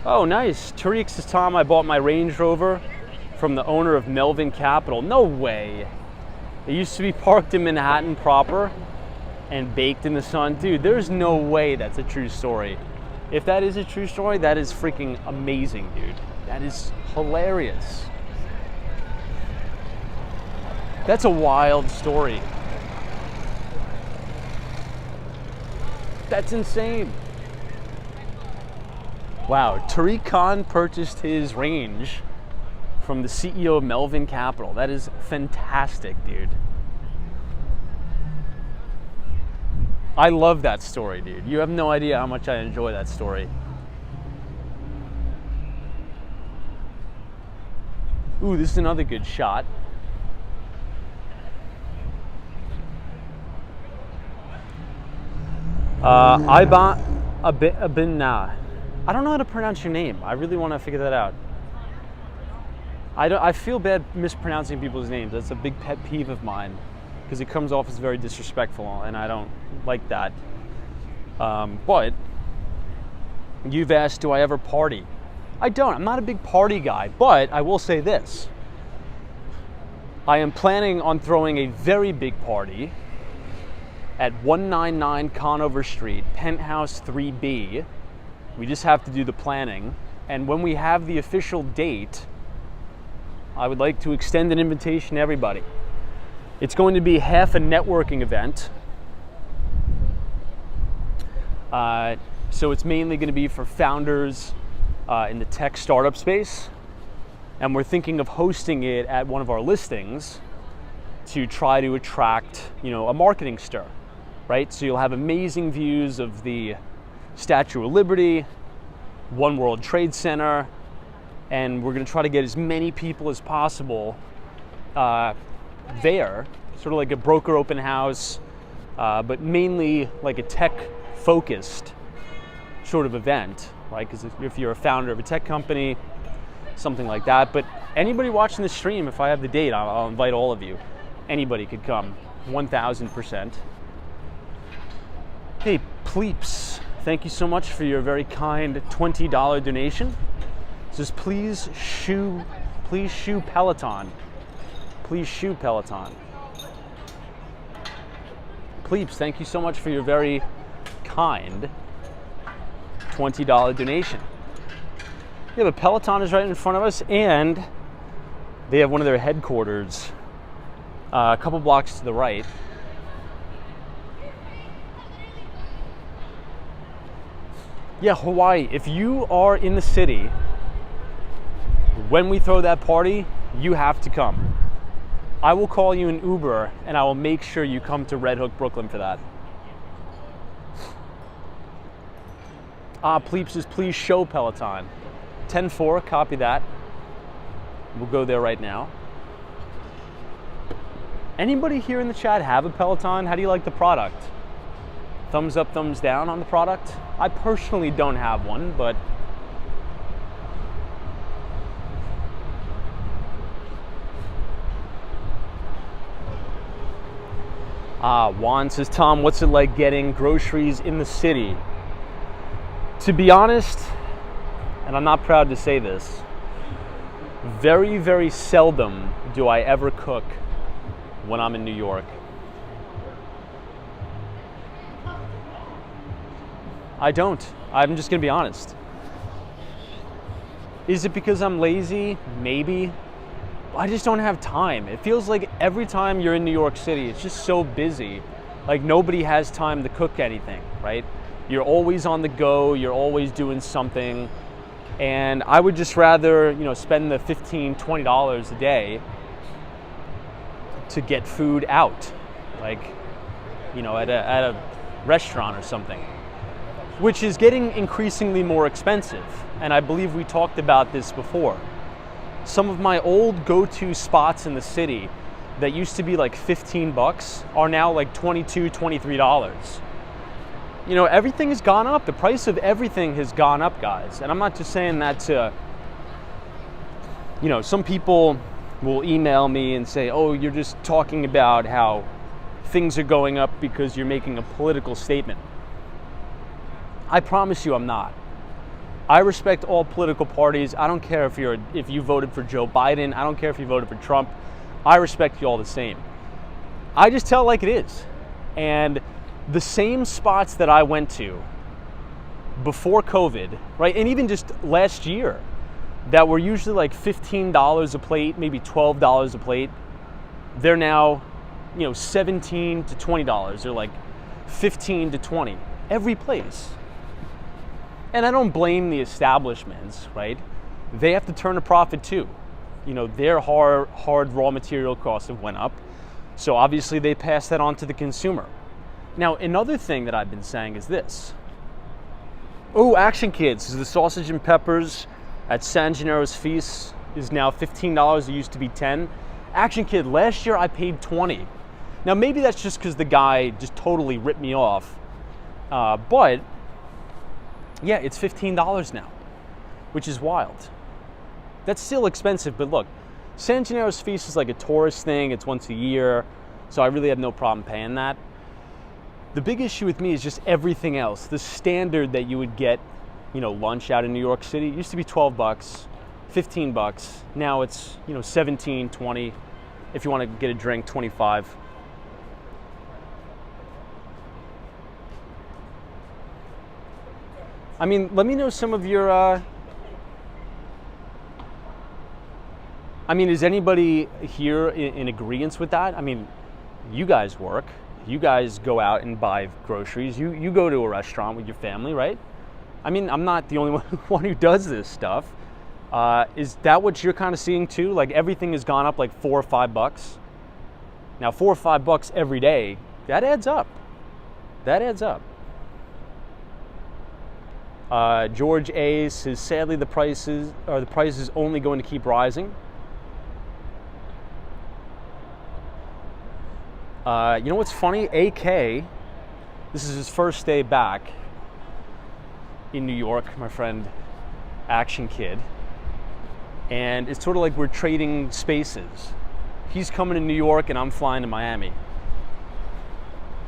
Oh, nice. Tariq says, Tom, I bought my Range Rover from the owner of Melvin Capital. No way. It used to be parked in Manhattan proper and baked in the sun. Dude, there's no way that's a true story. If that is a true story, that is freaking amazing, dude. That is hilarious. That's a wild story. That's insane. Wow, Tariq Khan purchased his Range from the CEO of Melvin Capital. That is fantastic, dude. I love that story, dude. You have no idea how much I enjoy that story. Ooh, this is another good shot. Iban Abinna. I don't know how to pronounce your name. I really want to figure that out. I feel bad mispronouncing people's names. That's a big pet peeve of mine because it comes off as very disrespectful, and I don't like that. But you've asked, do I ever party? I don't. I'm not a big party guy, but I will say this. I am planning on throwing a very big party at 199 Conover Street, Penthouse 3B. We just have to do the planning. And when we have the official date, I would like to extend an invitation to everybody. It's going to be half a networking event. So it's mainly going to be for founders in the tech startup space. And we're thinking of hosting it at one of our listings to try to attract, a marketing stir, right? So you'll have amazing views of the Statue of Liberty, One World Trade Center, and we're going to try to get as many people as possible there, sort of like a broker open house, but mainly like a tech-focused sort of event, right? Because if you're a founder of a tech company, something like that. But anybody watching the stream, if I have the date, I'll invite all of you. Anybody could come, 1,000%. Hey, Pleeps, thank you so much for your very kind $20 donation. It says, please shoe Peloton. Please shoe Peloton. Pleeps, thank you so much for your very kind $20 donation. Yeah, but Peloton is right in front of us, and they have one of their headquarters a couple blocks to the right. Yeah, Hawaii, if you are in the city, when we throw that party, you have to come. I will call you an Uber, and I will make sure you come to Red Hook, Brooklyn for that. Pleeps says, please show Peloton. 10-4, copy that. We'll go there right now. Anybody here in the chat have a Peloton? How do you like the product? Thumbs up, thumbs down on the product? I personally don't have one, but Juan says, Tom, what's it like getting groceries in the city? To be honest, and I'm not proud to say this, very, very seldom do I ever cook when I'm in New York. I don't. I'm just gonna be honest. Is it because I'm lazy? Maybe. I just don't have time. It feels like every time you're in New York City, it's just so busy. Like nobody has time to cook anything, right? You're always on the go, you're always doing something. And I would just rather, spend the $15, $20 a day to get food out, like, at a restaurant or something, which is getting increasingly more expensive. And I believe we talked about this before. Some of my old go-to spots in the city that used to be like $15 are now like $22, $23. Everything has gone up. The price of everything has gone up, guys. And I'm not just saying that to, some people will email me and say, oh, you're just talking about how things are going up because you're making a political statement. I promise you I'm not. I respect all political parties. I don't care if you voted for Joe Biden. I don't care if you voted for Trump. I respect you all the same. I just tell it like it is. And the same spots that I went to before COVID, right, and even just last year, that were usually like $15 a plate, maybe $12 a plate, they're now, $17 to $20. They're like $15 to $20 every place. And I don't blame the establishments, right? They have to turn a profit too. Their hard raw material costs have went up. So obviously they pass that on to the consumer. Now, another thing that I've been saying is this. Oh, Action Kids, the sausage and peppers at San Gennaro's Feast is now $15. It used to be $10. Action Kid, last year I paid $20. Now, maybe that's just because the guy just totally ripped me off. But yeah, it's $15 now, which is wild. That's still expensive, but look, San Gennaro's Feast is like a tourist thing. It's once a year, so I really have no problem paying that. The big issue with me is just everything else. The standard that you would get, lunch out in New York City, it used to be $12, $15. Now it's, 17, 20. If you want to get a drink, 25. I mean, let me know some of your, is anybody here in agreement with that? I mean, you guys work. You guys go out and buy groceries. You go to a restaurant with your family, right? I mean, I'm not the only one who does this stuff. Is that what you're kind of seeing too? Like everything has gone up like $4 or $5. Now, $4 or $5 every day, that adds up. That adds up. George A says, sadly, the price is only going to keep rising. You know what's funny? AK, this is his first day back in New York, my friend Action Kid. And it's sort of like we're trading spaces. He's coming to New York and I'm flying to Miami.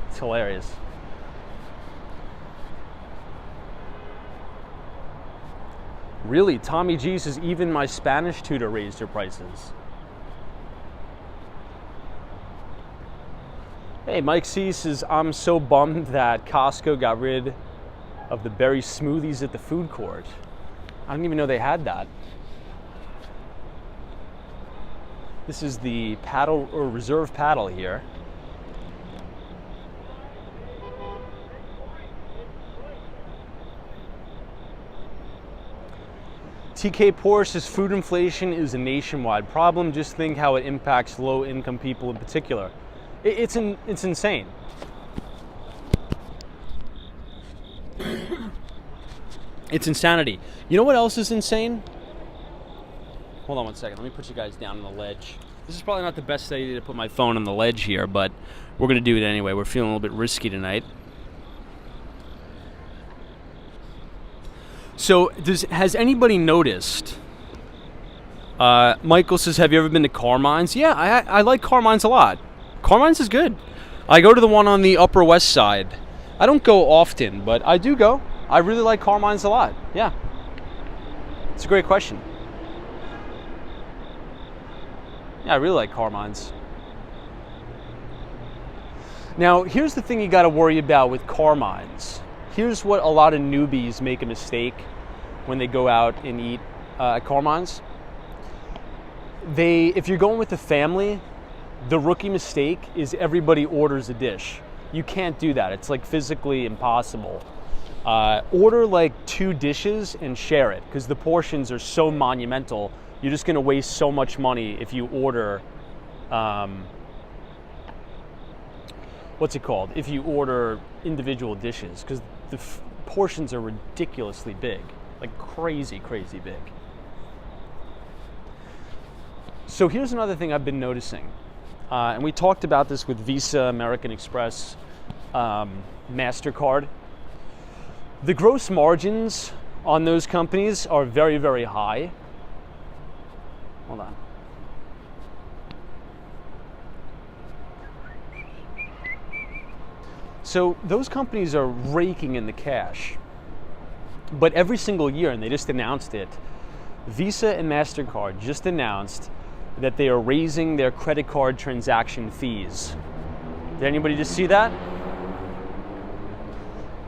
It's hilarious. Really, Tommy G says even my Spanish tutor raised her prices. Hey, Mike C says, I'm so bummed that Costco got rid of the berry smoothies at the food court. I didn't even know they had that. This is the paddle or reserve paddle here. TK Porsche says food inflation is a nationwide problem. Just think how it impacts low-income people in particular. It's insane. It's insanity. You know what else is insane? Hold on one second. Let me put you guys down on the ledge. This is probably not the best idea to put my phone on the ledge here, but we're going to do it anyway. We're feeling a little bit risky tonight. So, has anybody noticed? Michael says, have you ever been to Carmine's? Yeah, I like Carmine's a lot. Carmine's is good. I go to the one on the Upper West Side. I don't go often, but I do go. I really like Carmine's a lot. Yeah. It's a great question. Yeah, I really like Carmine's. Now, here's the thing you got to worry about with Carmine's. Here's what a lot of newbies make a mistake when they go out and eat at Carmine's. If you're going with a family, the rookie mistake is everybody orders a dish. You can't do that. It's like physically impossible. Order like 2 dishes and share it, because the portions are so monumental. You're just going to waste so much money if you order, what's it called? If you order individual dishes, because the portions are ridiculously big, like crazy, crazy big. So here's another thing I've been noticing. And we talked about this with Visa, American Express, MasterCard. The gross margins on those companies are very, very high. Hold on. So those companies are raking in the cash. But every single year, and they just announced it, Visa and MasterCard just announced that they are raising their credit card transaction fees. Did anybody just see that?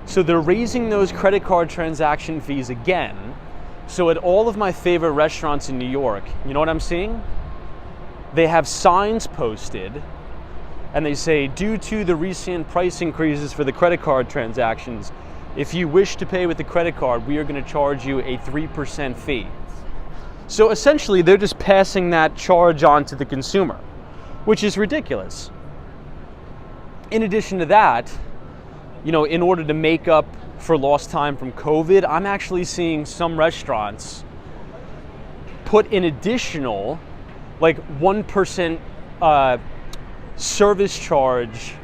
So they're raising those credit card transaction fees again. So at all of my favorite restaurants in New York, you know what I'm seeing? They have signs posted and they say, due to the recent price increases for the credit card transactions, if you wish to pay with the credit card, we are going to charge you a 3% fee. So essentially, they're just passing that charge on to the consumer, which is ridiculous. In addition to that, you know, in order to make up for lost time from COVID, I'm actually seeing some restaurants put an additional, like 1% service charge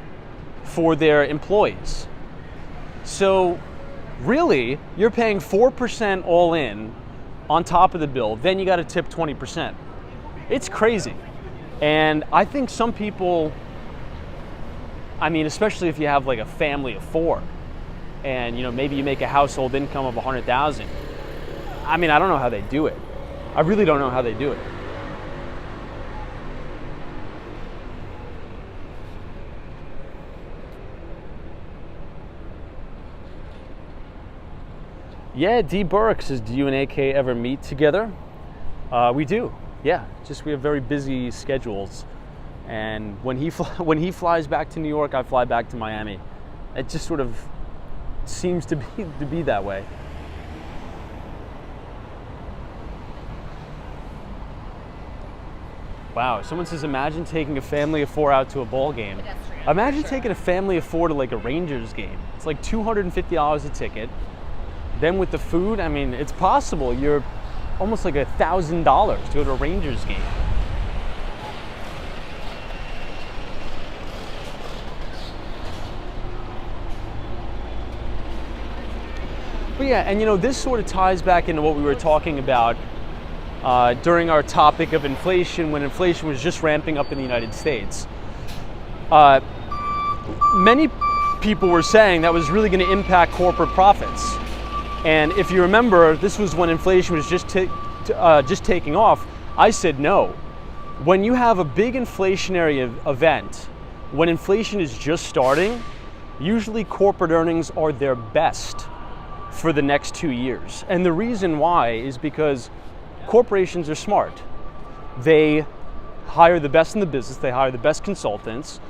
for their employees. So really, you're paying 4% all in on top of the bill, then you got to tip 20%. It's crazy. And I think some people, I mean, especially if you have like a family of 4 and, you know, maybe you make a household income of 100,000. I mean, I don't know how they do it. I really don't know how they do it. Yeah, D. Burke says, do you and AK ever meet together? We do, yeah. Just we have very busy schedules. And when he flies back to New York, I fly back to Miami. It just sort of seems to be that way. Wow, someone says, imagine taking a family of 4 out to a ball game. Imagine taking a family of 4 to like a Rangers game. It's like $250 a ticket. Then with the food, I mean, it's possible you're almost like $1,000 to go to a Rangers game. But yeah, and you know, this sort of ties back into what we were talking about during our topic of inflation, when inflation was just ramping up in the United States. Many people were saying that was really going to impact corporate profits. And if you remember, this was when inflation was just taking off. I said no. When you have a big inflationary event, when inflation is just starting, usually corporate earnings are their best for the next 2 years. And the reason why is because corporations are smart. They hire the best in the business, they hire the best consultants,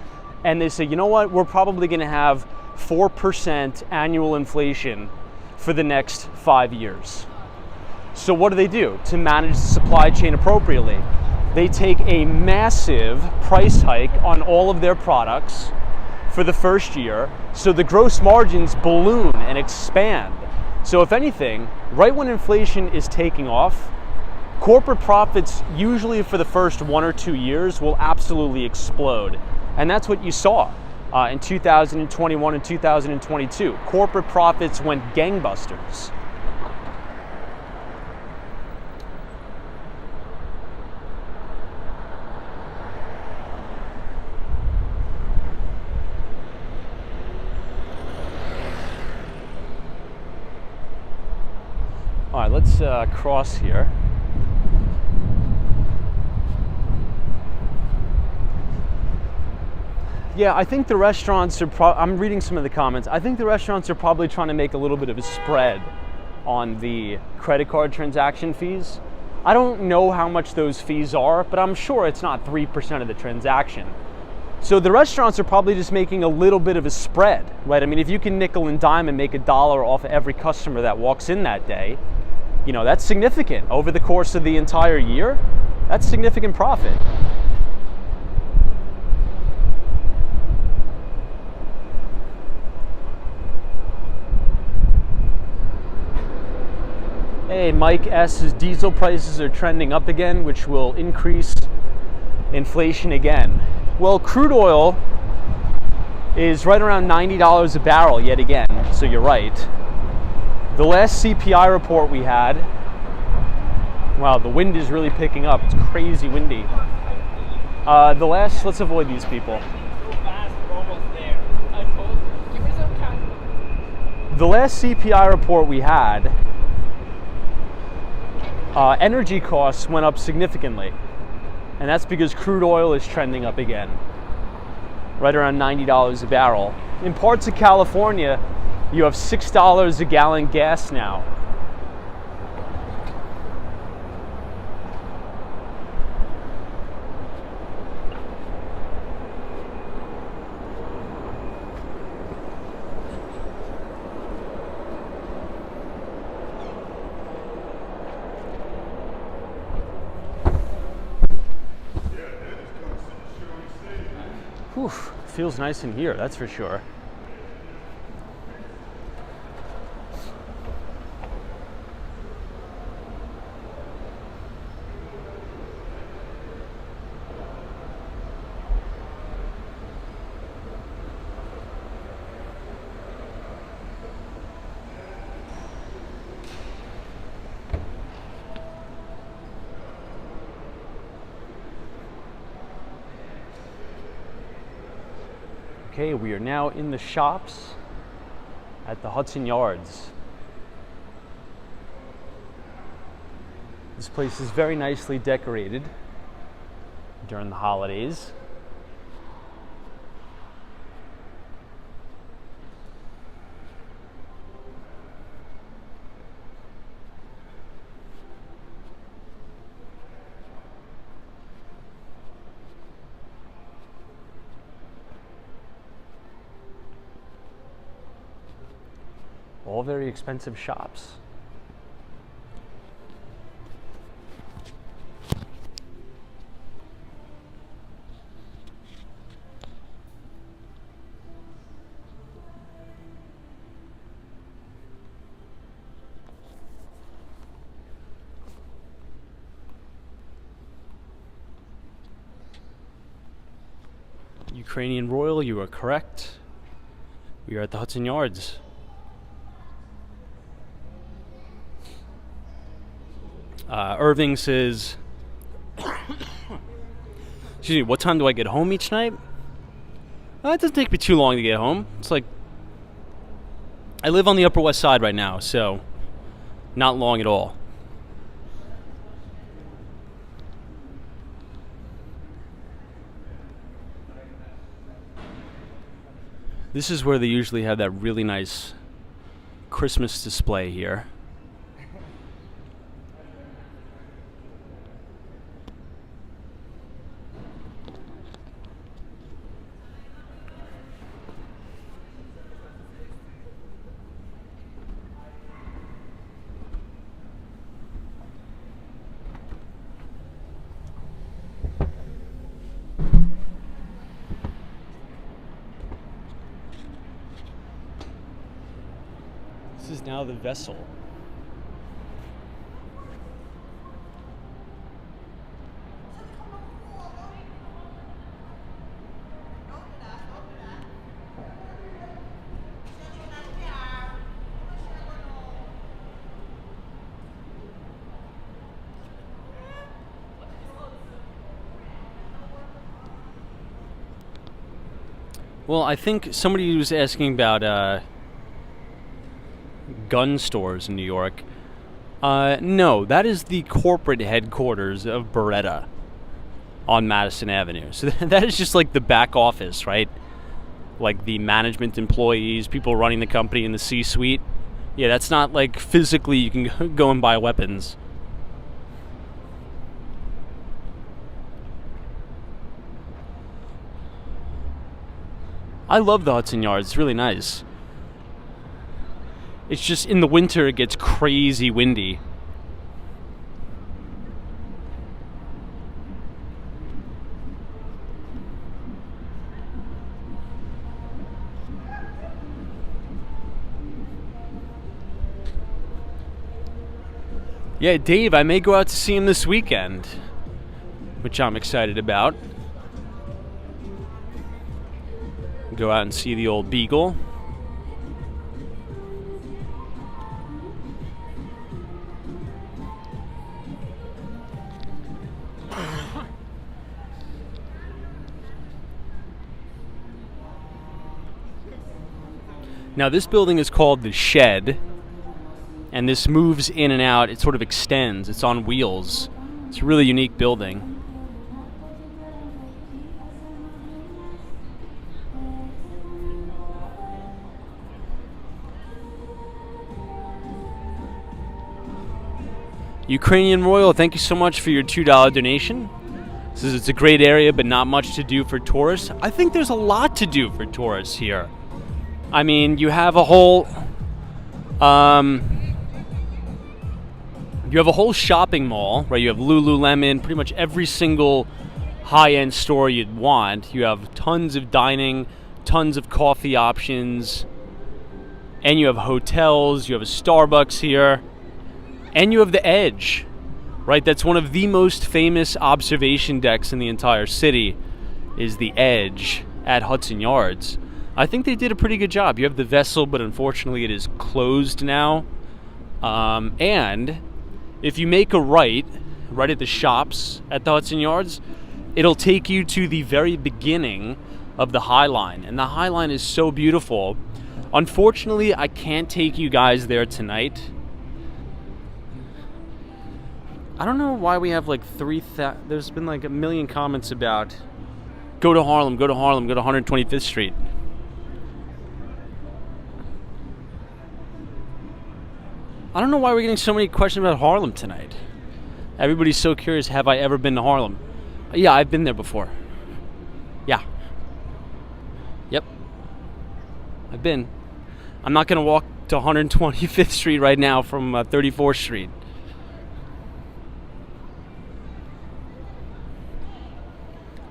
and they say, you know what, we're probably going to have 4% annual inflation for the next 5 years. So what do? To manage the supply chain appropriately, they take a massive price hike on all of their products for the first year, so the gross margins balloon and expand. So if anything, right when inflation is taking off, corporate profits usually for the first 1 or 2 years will absolutely explode. And that's what you saw in 2021 and 2022. Corporate profits went gangbusters. All right, let's cross here. Yeah, I think the restaurants are I'm reading some of the comments. I think the restaurants are probably trying to make a little bit of a spread on the credit card transaction fees. I don't know how much those fees are, but I'm sure it's not 3% of the transaction. So the restaurants are probably just making a little bit of a spread, right? I mean, if you can nickel and dime and make $1 off of every customer that walks in that day, you know, that's significant. Over the course of the entire year, that's significant profit. Hey, Mike S.'s diesel prices are trending up again, which will increase inflation again. Well, crude oil is right around $90 a barrel yet again, so you're right. The last CPI report we had, wow, the wind is really picking up. It's crazy windy. Let's avoid these people. The last CPI report we had, energy costs went up significantly, and that's because crude oil is trending up again, right around $90 a barrel. In parts of California, you have $6 a gallon gas now. Whew, feels nice in here, that's for sure. Okay, we are now in the shops at the Hudson Yards. This place is very nicely decorated during the holidays. All very expensive shops. Ukrainian Royal, you are correct. We are at the Hudson Yards. Irving says, excuse me, what time do I get home each night? It doesn't take me too long to get home. It's like, I live on the Upper West Side right now, so Not long at all. This is where they usually have that really nice Christmas display here. This is now the vessel. Well, I think somebody was asking about gun stores in New York. No, that is the corporate headquarters of Beretta on Madison Avenue. So that is just like the back office, right? Like the management employees, people running the company in the C-suite. Yeah, that's not like physically you can go and buy weapons. I love the Hudson Yards. It's really nice. It's just in the winter it gets crazy windy. Yeah, Dave, I may go out to see him this weekend, which I'm excited about. Go out and see the old Beagle. Now this building is called the Shed, and this moves in and out. It sort of extends. It's on wheels. It's a really unique building. Ukrainian Royal, thank you so much for your $2 donation. Says it's a great area, but not much to do for tourists. I think there's a lot to do for tourists here. I mean, you have a whole, shopping mall, right? You have Lululemon, pretty much every single high-end store you'd want. You have tons of dining, tons of coffee options, and you have hotels. You have a Starbucks here. And you have the Edge, right? That's one of the most famous observation decks in the entire city, is the Edge at Hudson Yards. I think they did a pretty good job. You have the vessel, but unfortunately it is closed now. And if you make a right at the shops at the Hudson Yards, it'll take you to the very beginning of the High Line. And the High Line is so beautiful. Unfortunately, I can't take you guys there tonight. I don't know why we have like 3,000. There's been like a million comments about go to Harlem, go to Harlem, go to 125th Street. I don't know why we're getting so many questions about Harlem tonight. Everybody's so curious, have I ever been to Harlem? Yeah, I've been there before. Yeah. Yep. I've been. I'm not going to walk to 125th Street right now from 34th Street.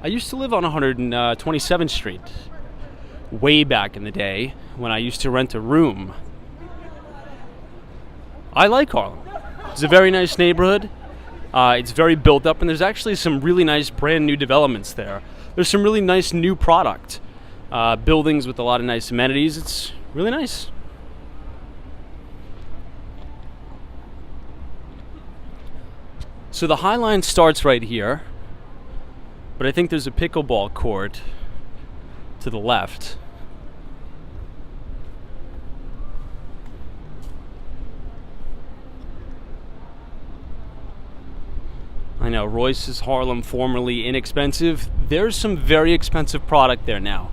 I used to live on 127th Street way back in the day when I used to rent a room. I like Harlem. It's a very nice neighborhood. It's very built up, and there's actually some really nice brand new developments there. There's some really nice new product. Buildings with a lot of nice amenities. It's really nice. So the High Line starts right here. But I think there's a pickleball court to the left. I know, Royce's Harlem, formerly inexpensive. There's some very expensive product there now.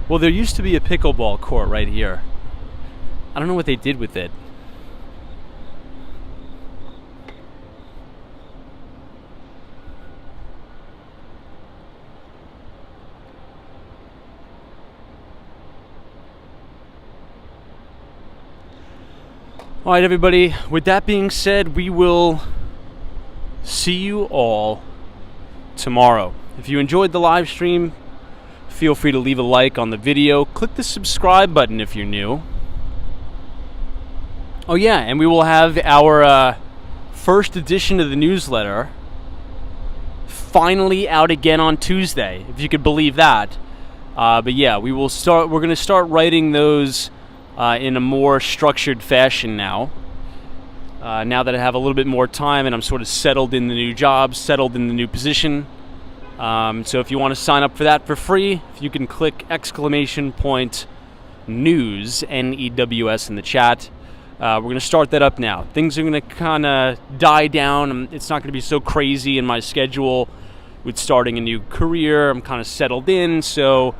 Well, there used to be a pickleball court right here. I don't know what they did with it. All right, everybody. With that being said, we will see you all tomorrow. If you enjoyed the live stream, feel free to leave a like on the video. Click the subscribe button if you're new. Oh yeah, and we will have our first edition of the newsletter finally out again on Tuesday, if you could believe that. But yeah, we're going to start writing those in a more structured fashion now. Now that I have a little bit more time and I'm sort of settled in the new job, settled in the new position. So if you want to sign up for that for free, if you can click !news, NEWS in the chat. We're going to start that up now. Things are going to kind of die down. It's not going to be so crazy in my schedule with starting a new career. I'm kind of settled in, so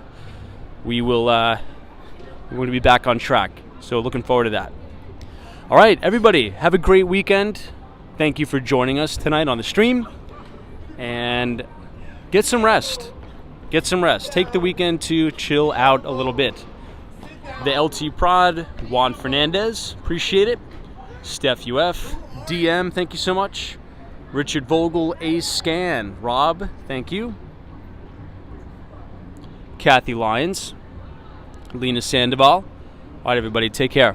we're going to be back on track. So looking forward to that. All right, everybody, have a great weekend. Thank you for joining us tonight on the stream. And get some rest. Get some rest. Take the weekend to chill out a little bit. The LT Prod, Juan Fernandez, appreciate it. Steph UF, DM, thank you so much. Richard Vogel, Ace Scan, Rob, thank you. Kathy Lyons, Lena Sandoval. All right, everybody, take care.